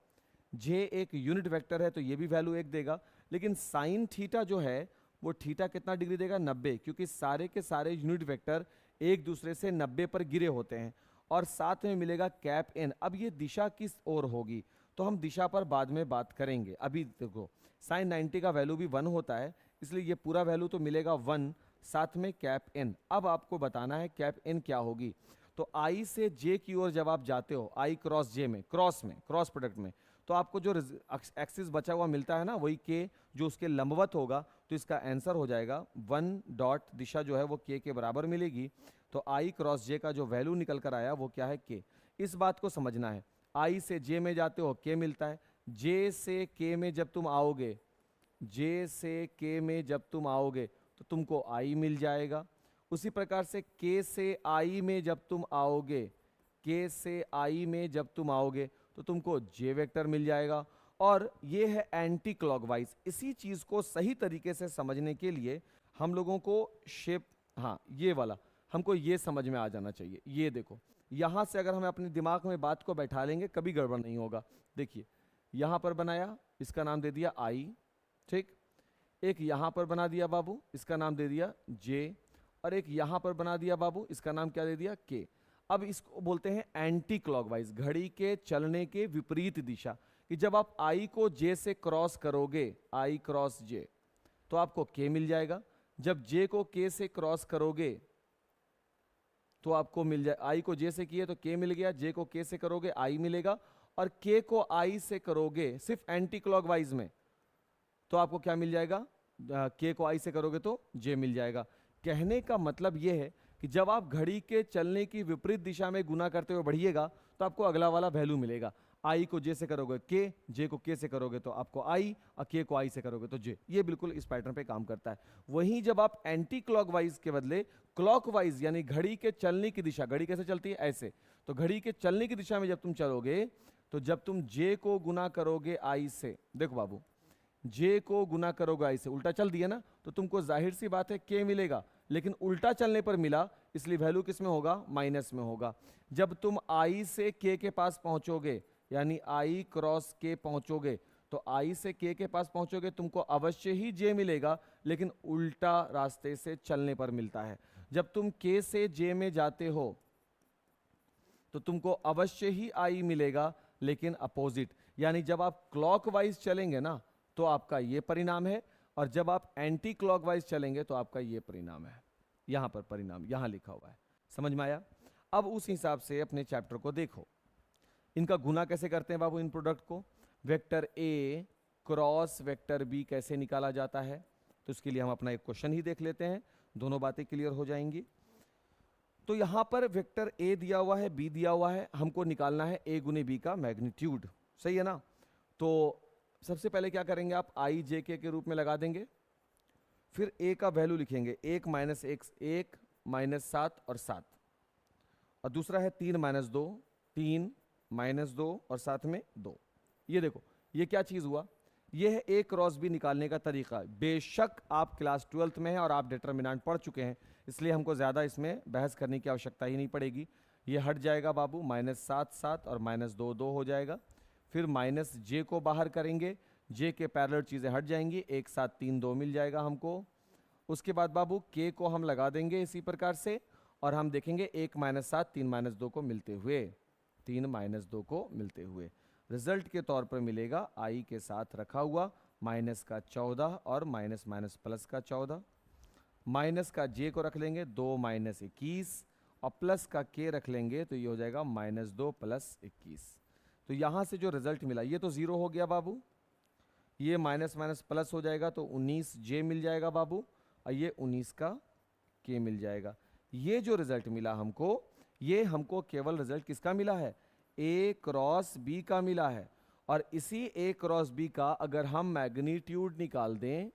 जे एक यूनिट वेक्टर है तो ये भी वैल्यू 1 देगा, लेकिन साइन थीटा जो है वो थीटा कितना डिग्री देगा? 90, क्योंकि सारे के सारे यूनिट वेक्टर एक दूसरे से 90 पर गिरे होते हैं। और साथ में मिलेगा कैप एन। अब ये दिशा किस ओर होगी तो हम दिशा पर बाद में बात करेंगे। अभी देखो साइन 90 का वैल्यू भी 1 होता है, इसलिए ये पूरा वैल्यू तो मिलेगा 1, साथ में कैप एन। अब आपको बताना है कैप एन क्या होगी। तो आई से जे की ओर जब आप जाते हो, आई क्रॉस जे में, क्रॉस प्रोडक्ट में, तो आपको जो एक्सिस बचा हुआ मिलता है ना, वही के जो उसके लंबवत होगा, तो इसका आंसर हो जाएगा 1 डॉट दिशा जो है वो के बराबर मिलेगी। तो आई क्रॉस जे का जो वैल्यू निकल कर आया वो क्या है? के। इस बात को समझना है, आई से जे में जाते हो के मिलता है, जे से के में जब तुम आओगे, तो तुमको आई मिल जाएगा। उसी प्रकार से के से आई में जब तुम आओगे, तो तुमको जे वेक्टर मिल जाएगा। और ये है एंटी क्लॉकवाइज। इसी चीज को सही तरीके से समझने के लिए हम लोगों को शेप, हाँ ये वाला हमको ये समझ में आ जाना चाहिए। ये देखो, यहां से अगर हम अपने दिमाग में बात को बैठा लेंगे कभी गड़बड़ नहीं होगा। देखिए यहां पर बनाया, इसका नाम दे दिया आई, ठीक। एक यहां पर बना दिया बाबू, इसका नाम दे दिया जे, और एक यहां पर बना दिया बाबू, इसका नाम क्या दे दिया? के। अब इसको बोलते हैं एंटी क्लॉकवाइज, घड़ी के चलने के विपरीत दिशा। कि जब आप आई को जे से क्रॉस करोगे, आई क्रॉस जे, तो आपको के मिल जाएगा। जब जे को के से क्रॉस करोगे तो आपको मिल जाए, आई को जे से किए तो के मिल गया, जे को के से करोगे आई मिलेगा, और के को आई से करोगे सिर्फ एंटी क्लॉकवाइज में तो आपको क्या मिल जाएगा? के को आई से करोगे तो जे मिल जाएगा। कहने का मतलब यह है कि जब आप घड़ी के चलने की विपरीत दिशा में गुना करते हुए बढ़िएगा तो आपको अगला वाला वैल्यू मिलेगा। आई को जे से करोगे के, जे को के से करोगे तो आपको आई, और के को आई से करोगे तो जे। ये बिल्कुल इस पैटर्न पे काम करता है। वहीं जब आप एंटी क्लॉकवाइज के बदले क्लॉकवाइज यानी घड़ी के चलने की दिशा, घड़ी कैसे चलती है ऐसे, तो घड़ी के चलने की दिशा में जब तुम चलोगे तो जब तुम जे को गुना करोगे आई से, देखो बाबू जे को गुना करोगे आई से, उल्टा चल दिया ना, तो तुमको जाहिर सी बात है के मिलेगा, लेकिन उल्टा चलने पर मिला, इसलिए वैल्यू किस में होगा, माइनस में होगा। जब तुम आई से के पास पहुंचोगे यानी आई क्रॉस के पहुंचोगे, तो आई से के पास पहुंचोगे तुमको अवश्य ही जे मिलेगा, लेकिन उल्टा रास्ते से चलने पर मिलता है। जब तुम के से जे में जाते हो तो तुमको अवश्य ही आई मिलेगा, लेकिन अपोजिट, यानी जब आप क्लॉकवाइज चलेंगे ना तो आपका ये परिणाम है, और जब आप एंटी क्लॉकवाइज चलेंगे तो आपका ये परिणाम है। यहां पर परिणाम यहां लिखा हुआ है, समझ में आया। अब उस हिसाब से अपने चैप्टर को देखो, इनका गुना कैसे करते हैं बाबू इन प्रोडक्ट को। Vector A cross vector B कैसे निकाला जाता है, तो इसके लिए हम अपना एक क्वेश्चन ही देख लेते हैं, दोनों बातें क्लियर हो जाएंगी। तो यहां पर वेक्टर ए दिया हुआ है, बी दिया हुआ है, हमको निकालना है ए गुने बी का मैग्नीट्यूड, सही है ना। तो सबसे पहले क्या करेंगे, आप आई जे के रूप में लगा देंगे, फिर ए का वैल्यू लिखेंगे 1 माइनस 1 माइनस 7 और 7, और दूसरा है 3 माइनस 2 3 माइनस 2 और साथ में 2। ये देखो ये क्या चीज हुआ, ये है ए क्रॉस बी निकालने का तरीका। बेशक आप क्लास 12th में हैं और आप डिटर्मिनेंट पढ़ चुके हैं, इसलिए हमको ज़्यादा इसमें बहस करने की आवश्यकता ही नहीं पड़ेगी। ये हट जाएगा बाबू, -7 7 और -2 2 हो जाएगा। फिर माइनस जे को बाहर करेंगे, जे के पैरेलल चीज़ें हट जाएंगी, 1 7 3 2 मिल जाएगा हमको। उसके बाद बाबू के को हम लगा देंगे इसी प्रकार से, और हम देखेंगे 1 -7 3 -2 को मिलते हुए, 3 -2 को मिलते हुए रिजल्ट के तौर पर मिलेगा आई के साथ रखा हुआ माइनस का 14 और माइनस माइनस प्लस का 14, माइनस का जे को रख लेंगे 2 - 21 और प्लस का के रख लेंगे तो ये हो जाएगा -2 + 21। तो यहाँ से जो रिजल्ट मिला ये तो 0 हो गया बाबू, ये माइनस माइनस प्लस हो जाएगा तो 19 जे मिल जाएगा बाबू, और ये 19 का के मिल जाएगा। ये जो रिजल्ट मिला हमको, ये हमको केवल रिजल्ट किसका मिला है, ए क्रॉस बी का मिला है। और इसी ए क्रॉस बी का अगर हम मैग्नीट्यूड निकाल दें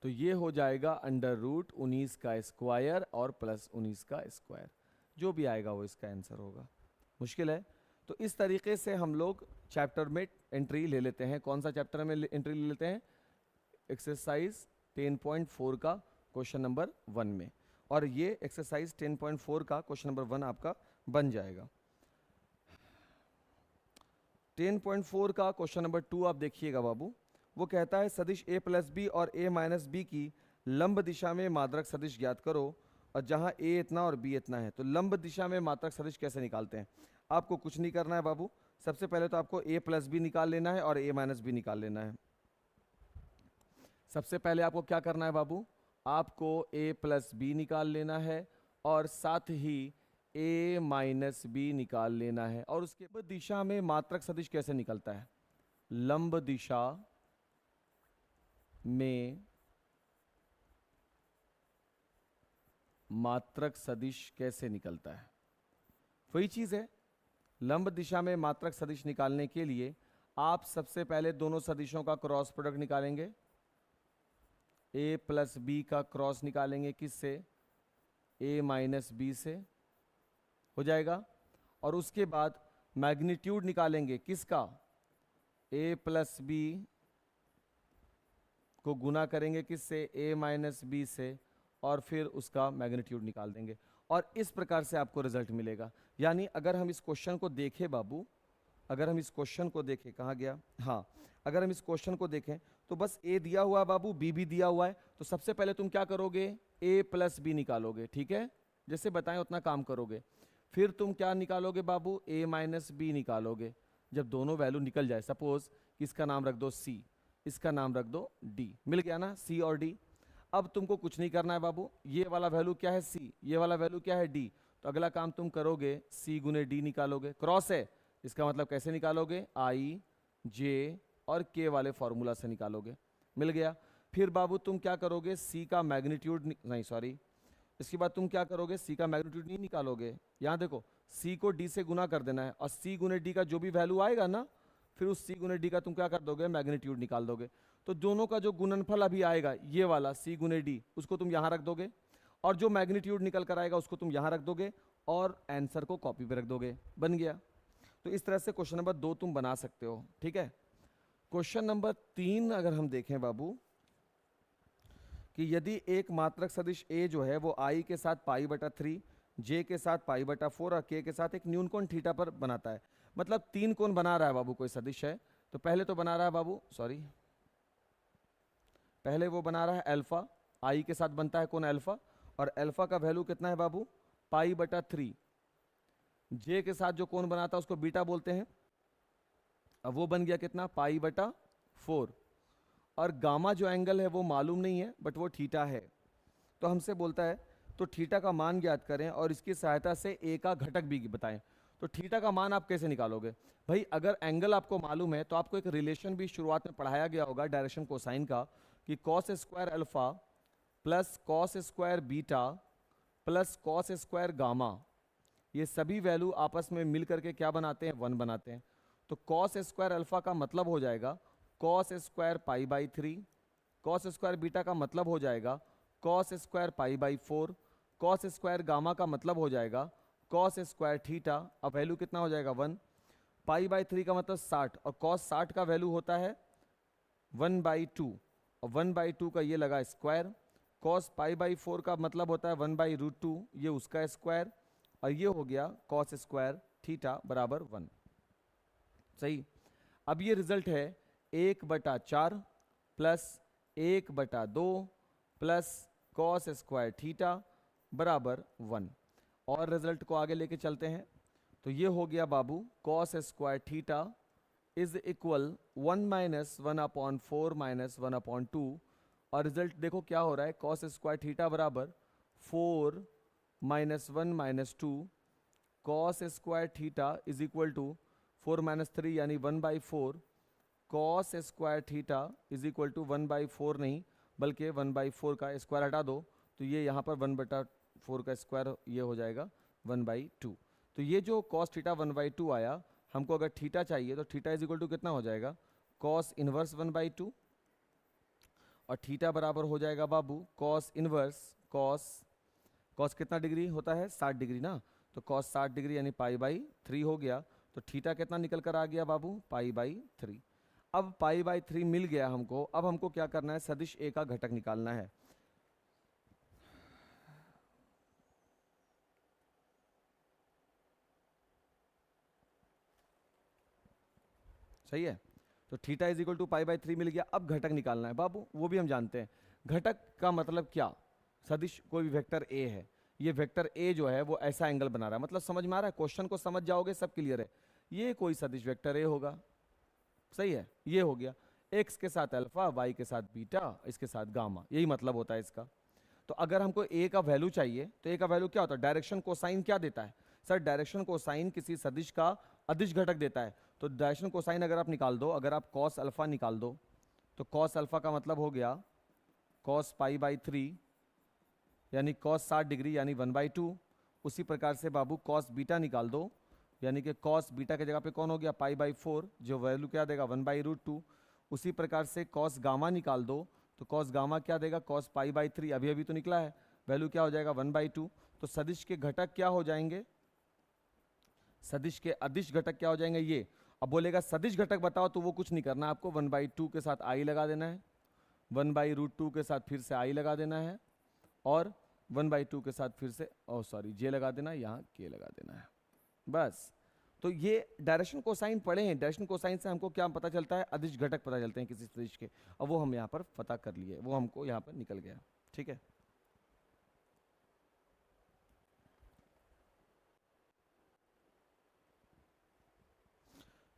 तो ये हो जाएगा √19 का स्क्वायर और +19 का स्क्वायर, जो भी आएगा वो इसका आंसर होगा। मुश्किल है, तो इस तरीके से हम लोग चैप्टर में एंट्री ले लेते हैं। कौन सा चैप्टर में एंट्री ले लेते हैं, एक्सरसाइज 10.4 का क्वेश्चन नंबर 1 में, और ये एक्सरसाइज 10.4 का क्वेश्चन नंबर 1 आपका बन जाएगा। 10.4 का क्वेश्चन नंबर 2 आप देखिएगा बाबू, वो कहता है सदिश a + b और a - b की लंब दिशा में मात्रक सदिश ज्ञात करो, और जहां a इतना और b इतना है। तो लंब दिशा में मात्रक सदिश कैसे निकालते हैं, आपको कुछ नहीं करना है बाबू, सबसे पहले तो आपको a + b निकाल लेना है और a - b निकाल लेना है। सबसे पहले आपको क्या करना है बाबू, आपको a + b निकाल लेना है और साथ ही a - b निकाल लेना है। और उसके बाद दिशा में मात्रक सदिश कैसे निकलता है, लंब दिशा में मात्रक सदिश कैसे निकलता है, वही चीज है। लंब दिशा में मात्रक सदिश निकालने के लिए आप सबसे पहले दोनों सदिशों का क्रॉस प्रोडक्ट निकालेंगे, a + b का क्रॉस निकालेंगे किससे, a - b से हो जाएगा। और उसके बाद मैग्नीट्यूड निकालेंगे किसका, a + b को गुना करेंगे किससे, a - b से, और फिर उसका मैग्नीट्यूड निकाल देंगे, और इस प्रकार से आपको रिजल्ट मिलेगा। यानी अगर हम इस क्वेश्चन को देखें बाबू, अगर हम इस क्वेश्चन को देखें, कहाँ गया, हाँ, अगर हम इस क्वेश्चन को देखें तो बस a दिया हुआ है बाबू, b भी दिया हुआ है, तो सबसे पहले तुम क्या करोगे, a + b निकालोगे, ठीक है, जैसे बताएं उतना काम करोगे। फिर तुम क्या निकालोगे बाबू, a - b निकालोगे। जब दोनों वैल्यू निकल जाए, सपोज कि इसका नाम रख दो c, इसका नाम रख दो d, मिल गया ना c और d। अब तुमको कुछ नहीं करना है बाबू, ये वाला वैल्यू क्या है c, ये वाला वैल्यू क्या है d, तो अगला काम तुम करोगे c × d निकालोगे, क्रॉस है इसका मतलब कैसे निकालोगे, i j और k वाले फॉर्मूला से निकालोगे, मिल गया। फिर बाबू तुम क्या करोगे, c का मैग्नीट्यूड, नहीं सॉरी, इसके बाद तुम क्या करोगे, सी का मैग्नीट्यूड नहीं निकालोगे, यहाँ देखो सी को डी से गुना कर देना है और सी गुने डी का जो भी वैल्यू आएगा ना, फिर उस सी गुने डी का तुम क्या कर दोगे, मैग्नीट्यूड निकाल दोगे। तो दोनों का जो गुणनफल अभी आएगा ये वाला सी गुने डी, उसको तुम यहाँ रख दोगे और जो मैग्नीट्यूड निकल कर आएगा उसको तुम यहाँ रख दोगे और आंसर को कॉपी पे रख दोगे, बन गया। तो इस तरह से क्वेश्चन नंबर 2 तुम बना सकते हो, ठीक है। क्वेश्चन नंबर 3 अगर हम देखें बाबू, कि यदि एक मात्रक सदिश ए जो है वो आई के साथ पाई बटा 3, जे के साथ पाई बटा 4 और के साथ एक न्यून कोण थीटा पर बनाता है, मतलब 3 कोण बना रहा है बाबू कोई सदिश है, तो पहले तो बना रहा है बाबू, सॉरी, पहले वो बना रहा है अल्फा, आई के साथ बनता है कोण अल्फा और अल्फा का वैल्यू कितना है बाबू, पाई बटा 3। जे के साथ जो कोण बनाता है उसको बीटा बोलते हैं, अब वो बन गया कितना, पाई बटा 4। और गामा जो एंगल है वो मालूम नहीं है बट वो थीटा है, तो हमसे बोलता है तो थीटा का मान ज्ञात करें और इसकी सहायता से ए का घटक भी बताएं। तो थीटा का मान आप कैसे निकालोगे भाई, अगर एंगल आपको मालूम है तो आपको एक रिलेशन भी शुरुआत में पढ़ाया गया होगा डायरेक्शन कोसाइन का, कि cos square alpha plus cos square beta plus cos square gamma, ये सभी वैल्यू आपस में मिल करके क्या बनाते हैं, 1 बनाते हैं। तो कॉस स्क्वायर अल्फा का मतलब हो जाएगा cos square pi by 3, cos square beta का मतलब हो जाएगा cos square pi by 4, cos square gamma का मतलब हो जाएगा कॉस स्क्वायर थीटा, अब वैल्यू कितना हो जाएगा 1, पाई बाई 3 का मतलब 60 और कॉस 60 का वैल्यू होता है 1/2 और 1/2 का ये लगा स्क्वायर, कॉस पाई बाई 4 का मतलब होता है 1/√2, ये उसका स्क्वायर और ये हो गया कॉस स्क्वायर थीटा बराबर 1। सही, अब ये रिजल्ट है 1/4 plus 1/2 plus cos square theta बराबर 1। और रिजल्ट को आगे लेके चलते हैं, तो ये हो गया बाबू cos square theta is equal 1 - 1/4 - 1/2 और रिजल्ट देखो क्या हो रहा है, कॉस स्क्वायर थीटा बराबर 4 - 1 - 2 cos square theta is equal to 4 - 3 यानी 1/4 cos square theta is equal to 1/4 नहीं बल्कि 1/4 का स्क्वायर हटा दो तो ये यहाँ पर 1/4 का स्क्वायर ये हो जाएगा 1/2। तो ये जो कॉस थीटा 1/2 आया, हमको अगर थीटा चाहिए तो थीटा इज इक्वल टू कितना हो जाएगा, कॉस इनवर्स 1/2 और थीटा बराबर हो जाएगा बाबू कॉस इनवर्स कॉस कितना डिग्री होता है, 60 डिग्री ना, तो कॉस 60 डिग्री यानी पाई बाई 3 हो गया। तो थीटा कितना निकल कर आ गया बाबू, पाई बाई 3। अब पाई बाई 3 मिल गया हमको, अब हमको क्या करना है, सदिश ए का घटक निकालना है। सही है, तो theta is equal to pi by 3 मिल गया, अब घटक निकालना है बाबू, वो भी हम जानते हैं। घटक का मतलब क्या, सदिश कोई भी वेक्टर ए है, ये वेक्टर ए जो है वो ऐसा एंगल बना रहा है, मतलब समझ में आ रहा है, क्वेश्चन को समझ जाओगे सब क्लियर है। ये कोई सदिश वेक्टर ए होगा, सही है, ये हो गया x के साथ अल्फा, y के साथ बीटा, इसके साथ गामा, यही मतलब होता है इसका। तो अगर हमको a का वैल्यू चाहिए तो a का वैल्यू क्या होता है, डायरेक्शन कोसाइन क्या देता है सर, डायरेक्शन कोसाइन किसी सदिश का अदिश घटक देता है। तो डायरेक्शन कोसाइन अगर आप निकाल दो, अगर आप कॉस अल्फा निकाल दो तो कॉस अल्फा का मतलब हो गया कॉस पाई बाई 3 यानी कॉस 60 डिग्री यानी 1/2। उसी प्रकार से बाबू कॉस बीटा निकाल दो, यानी कि कॉस बीटा की जगह पे कौन हो गया, पाई बाई 4, जो वैल्यू क्या देगा 1/√2। उसी प्रकार से कॉस गामा निकाल दो तो कॉस गामा क्या देगा, कॉस पाई बाई 3, अभी अभी तो निकला है, वैल्यू क्या हो जाएगा 1/2। तो सदिश के घटक क्या हो जाएंगे, सदिश के अदिश घटक क्या हो जाएंगे ये। अब बोलेगा सदिश घटक बताओ, तो वो कुछ नहीं करना आपको, 1/2 के साथ आई लगा देना है, 1/√2 के साथ फिर से आई लगा देना है और 1/2 के साथ फिर से जे लगा देना है, यहाँ के लगा देना है, बस। तो ये डायरेक्शन कोसाइन पढ़े हैं, डायरेक्शन कोसाइन से हमको क्या पता चलता है, अदिश घटक पता चलते हैं किसी सदिश के, और वो हम यहाँ पर पता कर लिए, वो हमको यहाँ पर निकल गया, ठीक है।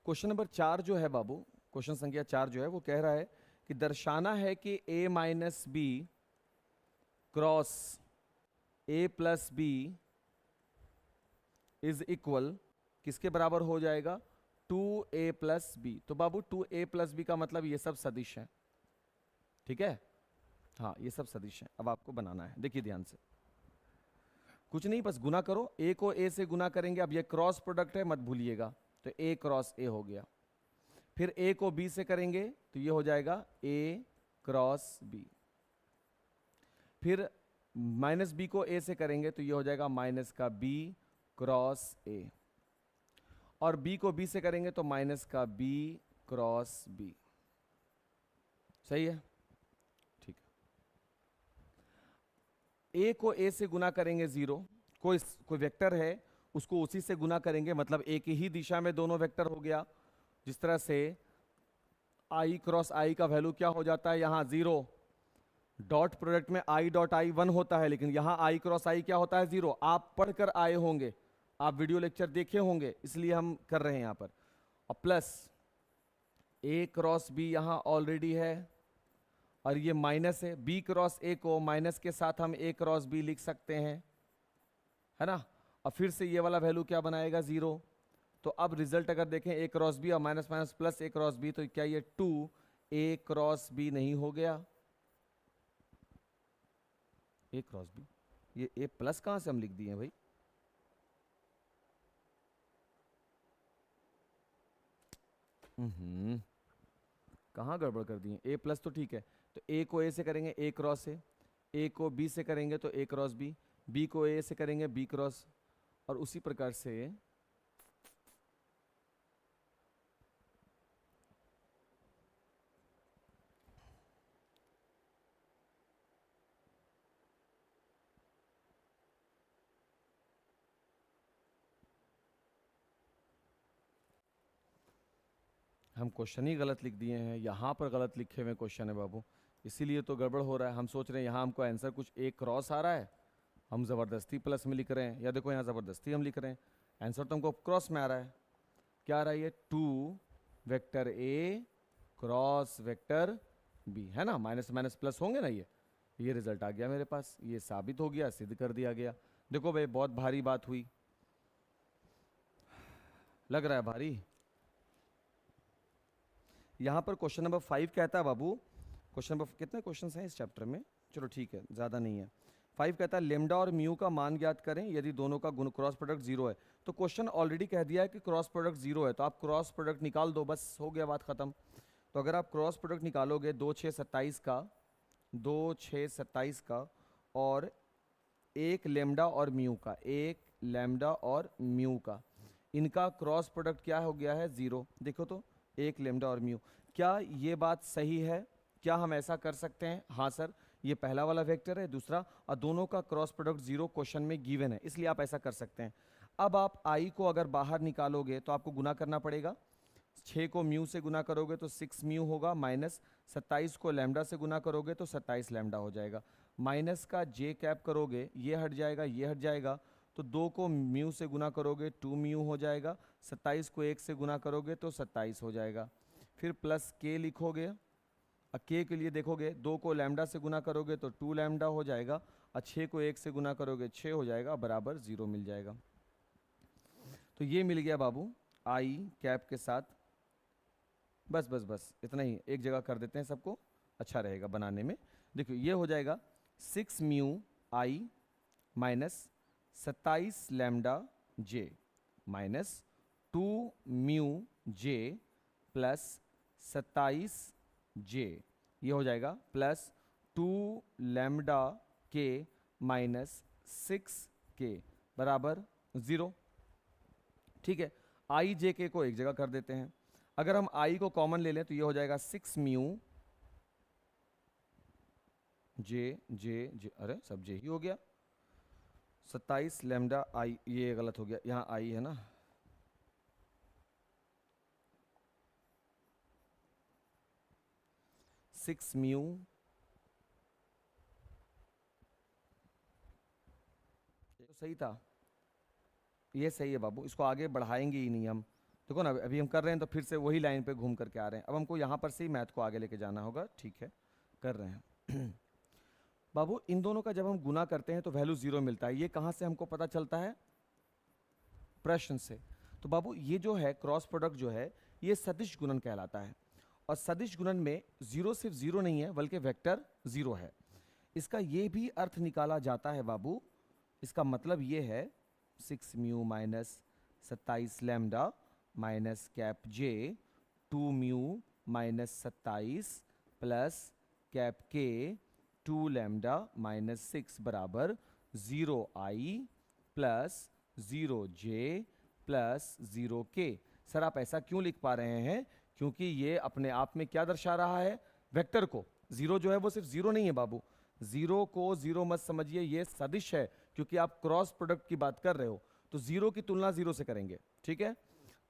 क्वेश्चन नंबर 4 जो है बाबू, क्वेश्चन संख्या 4 जो है वो कह रहा है कि दर्शाना है कि a minus B cross a plus B is equal किसके बराबर हो जाएगा, 2a प्लस बी। तो बाबू 2a प्लस बी का मतलब ये सब सदिश है, ठीक है, हाँ ये सब सदिश है। अब आपको बनाना है, देखिए ध्यान से, कुछ नहीं, बस गुना करो, ए को ए से गुना करेंगे। अब ये क्रॉस प्रोडक्ट है, मत भूलिएगा, तो ए क्रॉस ए हो गया। फिर ए को बी से करेंगे तो ये हो जाएगा ए क्रॉस बी। फिर माइनस बी को ए से करेंगे तो ये हो जाएगा माइनस का बी क्रॉस ए, और बी को बी से करेंगे तो माइनस का बी क्रॉस बी। सही है, ठीक है। ए को ए से गुना करेंगे 0, कोई वेक्टर है उसको उसी से गुना करेंगे, मतलब एक ही दिशा में दोनों वेक्टर हो गया। जिस तरह से i क्रॉस i का वैल्यू क्या हो जाता है यहाँ 0, डॉट प्रोडक्ट में i डॉट i 1 होता है, लेकिन यहाँ i क्रॉस i क्या होता है 0। आप पढ़कर आए होंगे, आप वीडियो लेक्चर देखे होंगे, इसलिए हम कर रहे हैं यहाँ पर। और प्लस a क्रॉस b यहाँ ऑलरेडी है, और ये माइनस है, b क्रॉस a को माइनस के साथ हम a क्रॉस b लिख सकते हैं, है ना। और फिर से ये वाला वैल्यू क्या बनाएगा 0। तो अब रिजल्ट अगर देखें a क्रॉस b और minus minus plus a cross b, तो क्या ये 2a क्रॉस b नहीं हो गया। a क्रॉस b, ये a प्लस कहां से हम लिख दिए हैं भाई। कहाँ गड़बड़ कर दिए, a प्लस तो ठीक है। तो a को a से करेंगे a क्रॉस a को b से करेंगे तो a क्रॉस b, b को a से करेंगे b क्रॉस, और उसी प्रकार से हम क्वेश्चन ही गलत लिख दिए हैं, यहाँ पर गलत लिखे हुए क्वेश्चन है बाबू, इसीलिए तो गड़बड़ हो रहा है। हम सोच रहे हैं यहाँ हमको आंसर कुछ a क्रॉस आ रहा है, हम ज़बरदस्ती प्लस में लिख रहे हैं, या देखो यहाँ ज़बरदस्ती हम लिख रहे हैं, आंसर तो हमको क्रॉस में आ रहा है। क्या आ रहा है ये 2 vector a cross vector b, है ना। माइनस माइनस प्लस होंगे ना, ये रिजल्ट आ गया मेरे पास, ये साबित हो गया, सिद्ध कर दिया गया। देखो भाई बहुत भारी बात हुई, लग रहा है भारी। यहाँ पर क्वेश्चन नंबर 5 कहता है बाबू, क्वेश्चन नंबर कितने क्वेश्चंस हैं इस चैप्टर में, चलो ठीक है ज़्यादा नहीं है। 5 कहता है लेमडा और म्यू का मान ज्ञात करें यदि दोनों का गुण क्रॉस प्रोडक्ट 0 है। तो क्वेश्चन ऑलरेडी कह दिया है कि क्रॉस प्रोडक्ट 0 है, तो आप क्रॉस प्रोडक्ट निकाल दो, बस हो गया बात ख़त्म। तो अगर आप क्रॉस प्रोडक्ट निकालोगे 2 6 27 का, 2 6 27 का, और एक लेमडा और म्यू का, एक लेमडा और म्यू का, इनका क्रॉस प्रोडक्ट क्या हो गया है 0। देखो तो एक लेमडा और म्यू, क्या ये बात सही है, क्या हम ऐसा कर सकते हैं। हाँ सर, ये पहला वाला वेक्टर है, दूसरा, और दोनों का क्रॉस प्रोडक्ट 0 क्वेश्चन में गिवन है, इसलिए आप ऐसा कर सकते हैं। अब आप i को अगर बाहर निकालोगे तो आपको गुना करना पड़ेगा, 6 को म्यू से गुना करोगे तो 6 म्यू होगा, माइनस 27 को लैम्डा से गुना करोगे तो 27 लैम्डा हो जाएगा, माइनस का जे कैप करोगे ये हट जाएगा, ये हट जाएगा, तो 2 को म्यू से गुना करोगे 2 म्यू हो जाएगा, 27 को 1 से गुना करोगे तो 27 हो जाएगा। फिर प्लस के लिखोगे, के के लिए देखोगे 2 को लैम्डा से गुना करोगे तो 2 लैम्डा हो जाएगा, और 6 को 1 से गुना करोगे 6 हो जाएगा, बराबर 0 मिल जाएगा। तो ये मिल गया बाबू आई कैप के साथ। बस बस बस इतना ही, एक जगह कर देते हैं सबको, अच्छा रहेगा बनाने में। देखो ये हो जाएगा 6 म्यू आई माइनस 27 लैम्डा जे माइनस 2 म्यू जे प्लस 27 जे, ये हो जाएगा प्लस 2 लैम्डा के माइनस 6 के बराबर 0। ठीक है, आई जे के को एक जगह कर देते हैं। अगर हम आई को कॉमन ले लें तो ये हो जाएगा 6 म्यू जे जे जे, अरे सब जे ही हो गया, 27 लैम्डा आई, ये गलत हो गया, यहाँ आई है ना, सिक्स म्यू तो सही था, ये सही है बाबू, इसको आगे बढ़ाएंगे ही नहीं हम। देखो ना अभी हम कर रहे हैं तो फिर से वही लाइन पे घूम करके आ रहे हैं, अब हमको यहाँ पर से ही मैथ को आगे लेके जाना होगा। ठीक है, कर रहे हैं बाबू। इन दोनों का जब हम गुना करते हैं तो वैल्यू 0 मिलता है, ये कहाँ से हमको पता चलता है, प्रश्न से। तो बाबू ये जो है क्रॉस प्रोडक्ट जो है ये सदिश गुणन कहलाता है, और सदिश गुणन में 0 सिर्फ 0 नहीं है बल्कि वेक्टर 0 है। इसका ये भी अर्थ निकाला जाता है बाबू इसका मतलब ये है 6 mu minus 27 lambda minus cap J 2 mu minus 27 plus cap K 2 lambda minus 6 बराबर 0 आई प्लस 0 जे प्लस 0 के। सर आप ऐसा क्यों लिख पा रहे हैं? क्योंकि ये अपने आप में क्या दर्शा रहा है? वेक्टर को। जीरो जो है वो सिर्फ जीरो नहीं है बाबू, जीरो को जीरो मत समझिए, ये सदिश है, क्योंकि आप क्रॉस प्रोडक्ट की बात कर रहे हो, तो जीरो की तुलना जीरो से करेंगे, ठीक है?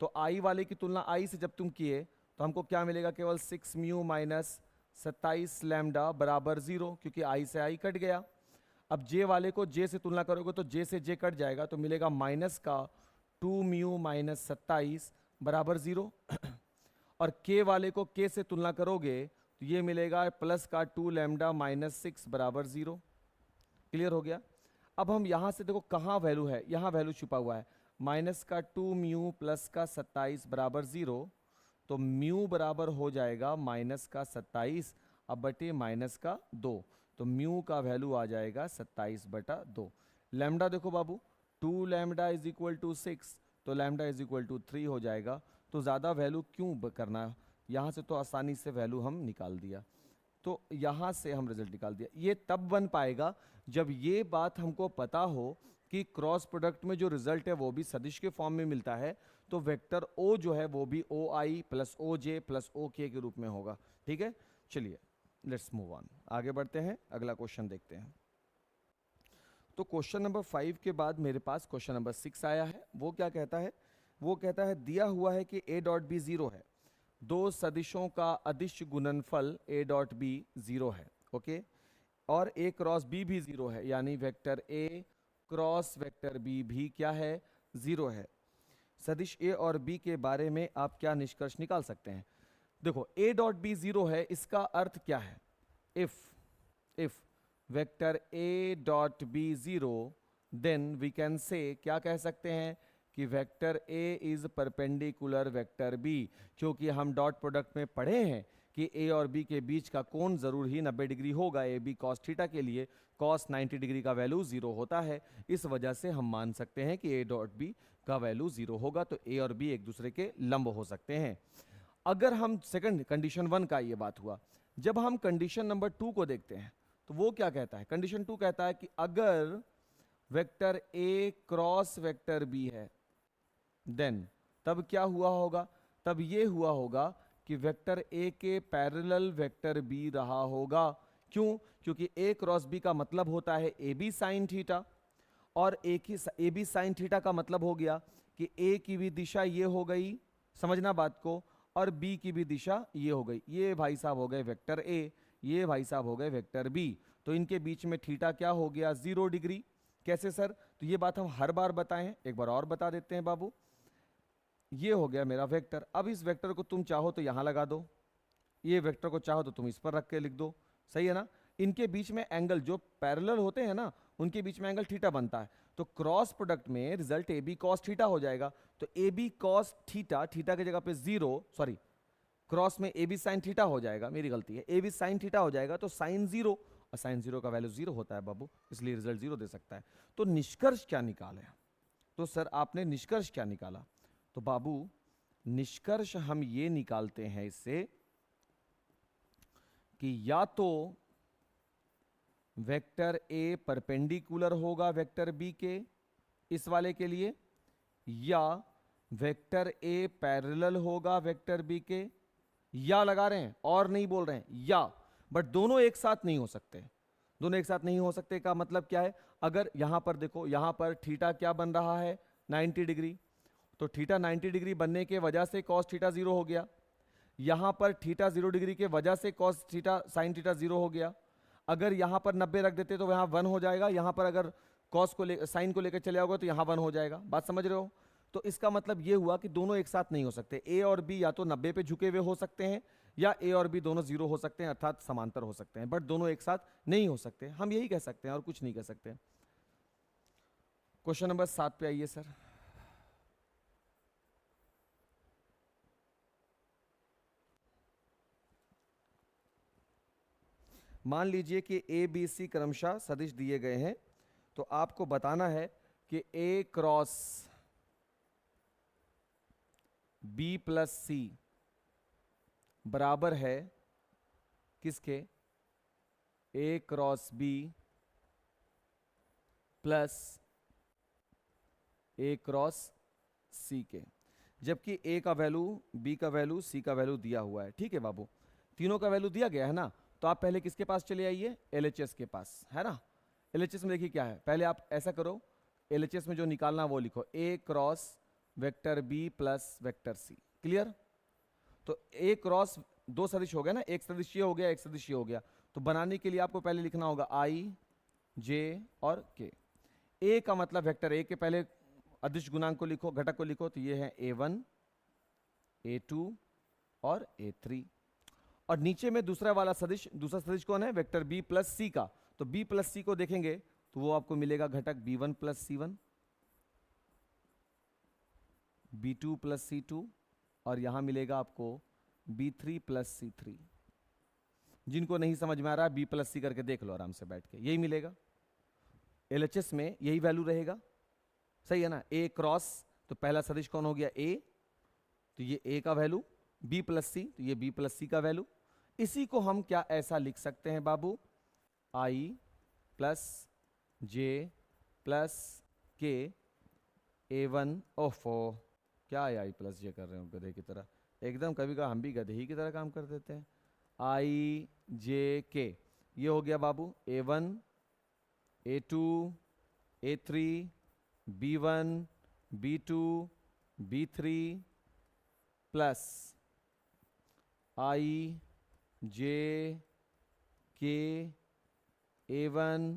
तो आई वाले की तुलना आई से जब तुम किए तो हमको क्या मिलेगा? केवल 6 म्यू माइनस 27 लैम्डा बराबर 0, क्योंकि आई से आई कट गया। अब जे वाले को जे से तुलना करोगे तो जे से जे कट जाएगा, तो मिलेगा माइनस का 2 म्यू माइनस 27 बराबर 0। और के वाले को के से तुलना करोगे तो ये मिलेगा प्लस का 2 लैम्डा माइनस 6 बराबर 0। क्लियर हो गया? अब हम यहां से देखो कहाँ वैल्यू है, यहां वैल्यू छुपा हुआ है, माइनस का 2 म्यू प्लस का 27 बराबर 0, तो म्यू बराबर हो जाएगा माइनस का 27 अब बटे माइनस का 2, तो म्यू का वैल्यू आ जाएगा 27/2। लैम्डा देखो बाबू, 2 लैम्डा इज इक्वल टू 6, तो लैम्डा इज इक्वल टू 3 हो जाएगा। तो ज़्यादा वैल्यू क्यों करना है? यहाँ से तो आसानी से वैल्यू हम निकाल दिया, तो यहाँ से हम रिजल्ट निकाल दिया। ये तब बन पाएगा जब ये बात हमको पता हो कि क्रॉस प्रोडक्ट में जो रिजल्ट है वो भी सदिश के फॉर्म में मिलता है, तो वेक्टर ओ जो है वो भी ओ आई प्लस ओ जे प्लस ओ के रूप में होगा। ठीक है, चलिए लेट्स मूव ऑन, आगे बढ़ते हैं, अगला क्वेश्चन देखते हैं। तो क्वेश्चन नंबर 5 के बाद मेरे पास क्वेश्चन नंबर 6 आया है। वो क्या कहता है? वो कहता है दिया हुआ है कि a डॉट बी 0 है, दो सदिशों का अदिश गुणनफल a डॉट बी 0 है, ओके, और a क्रॉस b भी 0 है, यानी vector a cross vector b भी क्या है? 0 है। सदिश a और b के बारे में आप क्या निष्कर्ष निकाल सकते हैं? देखो a डॉट बी 0 है, इसका अर्थ क्या है? If vector a dot B 0, then we can say, क्या कह सकते हैं कि vector a is perpendicular vector b, क्योंकि हम डॉट प्रोडक्ट में पढ़े हैं कि a और b के बीच का कोण जरूर ही 90 डिग्री होगा। ए बी कॉस थीटा के लिए कॉस 90 डिग्री का वैल्यू 0 होता है, इस वजह से हम मान सकते हैं कि a डॉट b का वैल्यू 0 होगा, तो a और b एक दूसरे के लंब हो सकते हैं। अगर हम सेकंड कंडीशन 1 का ये बात हुआ, जब हम कंडीशन नंबर 2 को देखते हैं तो वो क्या कहता है? कंडीशन 2 कहता है कि अगर vector a cross vector b है, देन तब क्या हुआ होगा? तब ये हुआ होगा कि वेक्टर a के पैरेलल वेक्टर b रहा होगा। क्यों? क्योंकि a क्रॉस b का मतलब होता है ए बी साइन थीटा, और ए बी साइन थीटा का मतलब हो गया कि a की भी दिशा ये हो गई, समझना बात को, और b की भी दिशा ये हो गई। ये भाई साहब हो गए वेक्टर a, ये भाई साहब हो गए वेक्टर b, तो इनके बीच में थीटा क्या हो गया? 0 डिग्री। कैसे सर? तो ये बात हम हर बार बताएं, एक बार और बता देते हैं बाबू। ये हो गया मेरा वेक्टर। अब इस वेक्टर को तुम चाहो तो यहां लगा दो, ये वेक्टर को चाहो तो तुम इस पर रख के लिख दो, सही है ना? इनके बीच में एंगल जो पैरेलल होते हैं ना, उनके बीच में एंगल थीटा बनता है, तो क्रॉस प्रोडक्ट में result A B cos theta हो जाएगा। तो A B cos theta, theta की जगह पे 0, सॉरी क्रॉस में ए बी साइन थीटा हो जाएगा, मेरी गलती है, ए बी साइन थीटा हो जाएगा, तो साइन 0, और साइन 0 का वैल्यू 0 होता है बाबू, इसलिए रिजल्ट 0 दे सकता है। तो निष्कर्ष क्या निकाले? तो सर आपने निष्कर्ष क्या निकाला? तो बाबू निष्कर्ष हम ये निकालते हैं इससे कि या तो वेक्टर a परपेंडिकुलर होगा वेक्टर b के, इस वाले के लिए, या वेक्टर a पैरेलल होगा वेक्टर b के, या लगा रहे हैं और नहीं बोल रहे हैं या, बट दोनों एक साथ नहीं हो सकते। दोनों एक साथ नहीं हो सकते का मतलब क्या है? अगर यहां पर देखो, यहां पर थीटा क्या बन रहा है? 90 डिग्री, तो थीटा 90 डिग्री बनने के वजह से कॉस थीटा 0 हो गया। यहां पर थीटा 0 डिग्री के वजह से कॉस थीटा साइन थीटा 0 हो गया। अगर यहां पर 90 रख देते तो यहां 1 हो जाएगा, यहां पर अगर कॉस को साइन को लेकर चले आओगे तो यहां 1 हो जाएगा। बात समझ रहे हो? तो इसका मतलब यह हुआ कि दोनों एक साथ नहीं हो सकते। ए और बी या तो 90 पे झुके हुए हो सकते हैं, या ए और बी दोनों 0 हो सकते हैं, अर्थात समांतर हो सकते हैं, बट दोनों एक साथ नहीं हो सकते। हम यही कह सकते हैं और कुछ नहीं कह सकते। क्वेश्चन नंबर 7 पे आइए सर। मान लीजिए कि ए बी सी क्रमशः सदिश दिए गए हैं, तो आपको बताना है कि A cross B plus C बराबर है किसके? A cross B plus A cross C के, जबकि A का वैल्यू, B का वैल्यू, C का वैल्यू दिया हुआ है। ठीक है बाबू, तीनों का वैल्यू दिया गया है ना, तो आप पहले किसके पास चले आइए? LHS के पास, है ना। LHS में देखिए क्या है, पहले आप ऐसा करो, LHS में जो निकालना वो लिखो, A cross vector B plus vector C। Clear? तो A क्रॉस दो सदिश हो गया ना, एक सदिश ये हो गया, एक सदिश ये हो गया, तो बनाने के लिए आपको पहले लिखना होगा I J और K। A का मतलब वेक्टर A के पहले अदिश गुणांक को लिखो, घटक को लिखो, तो ये है A1 A2 और A3। और नीचे में दूसरा वाला सदिश, दूसरा सदिश कौन है? वेक्टर B प्लस C का, तो B प्लस C को देखेंगे तो वो आपको मिलेगा घटक B1 plus C1, B2 plus C2, और यहां मिलेगा आपको B3 प्लस C3। जिनको नहीं समझ में आ रहा, B प्लस C करके देख लो आराम से बैठ के, यही मिलेगा। LHS में यही वैल्यू रहेगा, सही है ना। A क्रॉस, तो पहला सदिश कौन हो गया? A, तो ये A का वैल्यू, B प्लस C, तो ये B प्लस C का वैल्यू। इसी को हम क्या ऐसा लिख सकते हैं बाबू? I plus J plus K A1, ओफो क्या I प्लस J कर रहे हो गधे की तरह, एकदम कभी कभी हम भी गधे ही की तरह काम कर देते हैं। I J K, ये हो गया बाबू A1 A2 A3 B1 B2 B3 plus I J K A1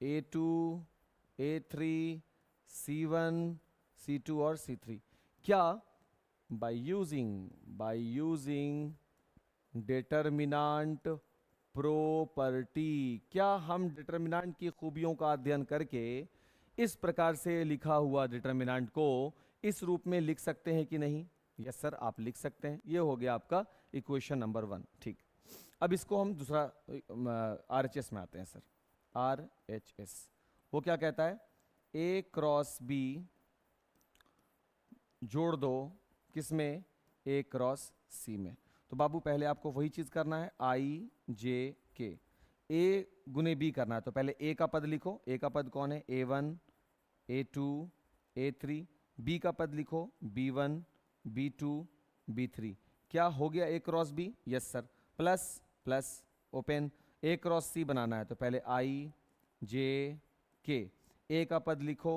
A2 A3 C1 C2 और C3। क्या? बाय यूजिंग डिटर्मिनेंट प्रॉपर्टी, क्या हम डिटर्मिनेंट की खूबियों का अध्ययन करके इस प्रकार से लिखा हुआ डिटर्मिनेंट को इस रूप में लिख सकते हैं कि नहीं? यस सर, आप लिख सकते हैं। ये हो गया आपका इक्वेशन नंबर 1। ठीक, अब इसको हम दूसरा RHS में आते हैं सर। RHS वो क्या कहता है? A क्रॉस B जोड़ दो किसमें? A क्रॉस C में। तो बाबू पहले आपको वही चीज करना है, I J K, A गुने B करना है, तो पहले A का पद लिखो। A का पद कौन है? A1 A2 A3। B का पद लिखो, B1 B2 B3। क्या हो गया? A cross B, yes sir, plus plus open A cross C बनाना है, तो पहले I J K, A का पद लिखो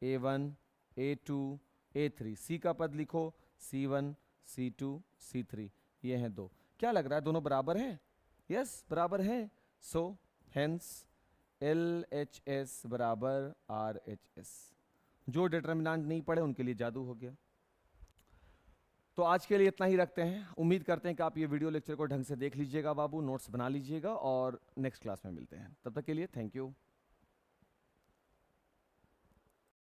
A1 A2 A3, C का पद लिखो C1 C2 C3। ये हैं दो। क्या लग रहा है दोनों बराबर हैं? यस बराबर हैं। सो हेंस LHS बराबर RHS। जो डिटर्मिनेंट नहीं पढ़े उनके लिए जादू हो गया। तो आज के लिए इतना ही रखते हैं। उम्मीद करते हैं कि आप ये वीडियो लेक्चर को ढंग से देख लीजिएगा बाबू, नोट्स बना लीजिएगा, और नेक्स्ट क्लास में मिलते हैं। तब तक के लिए थैंक यू।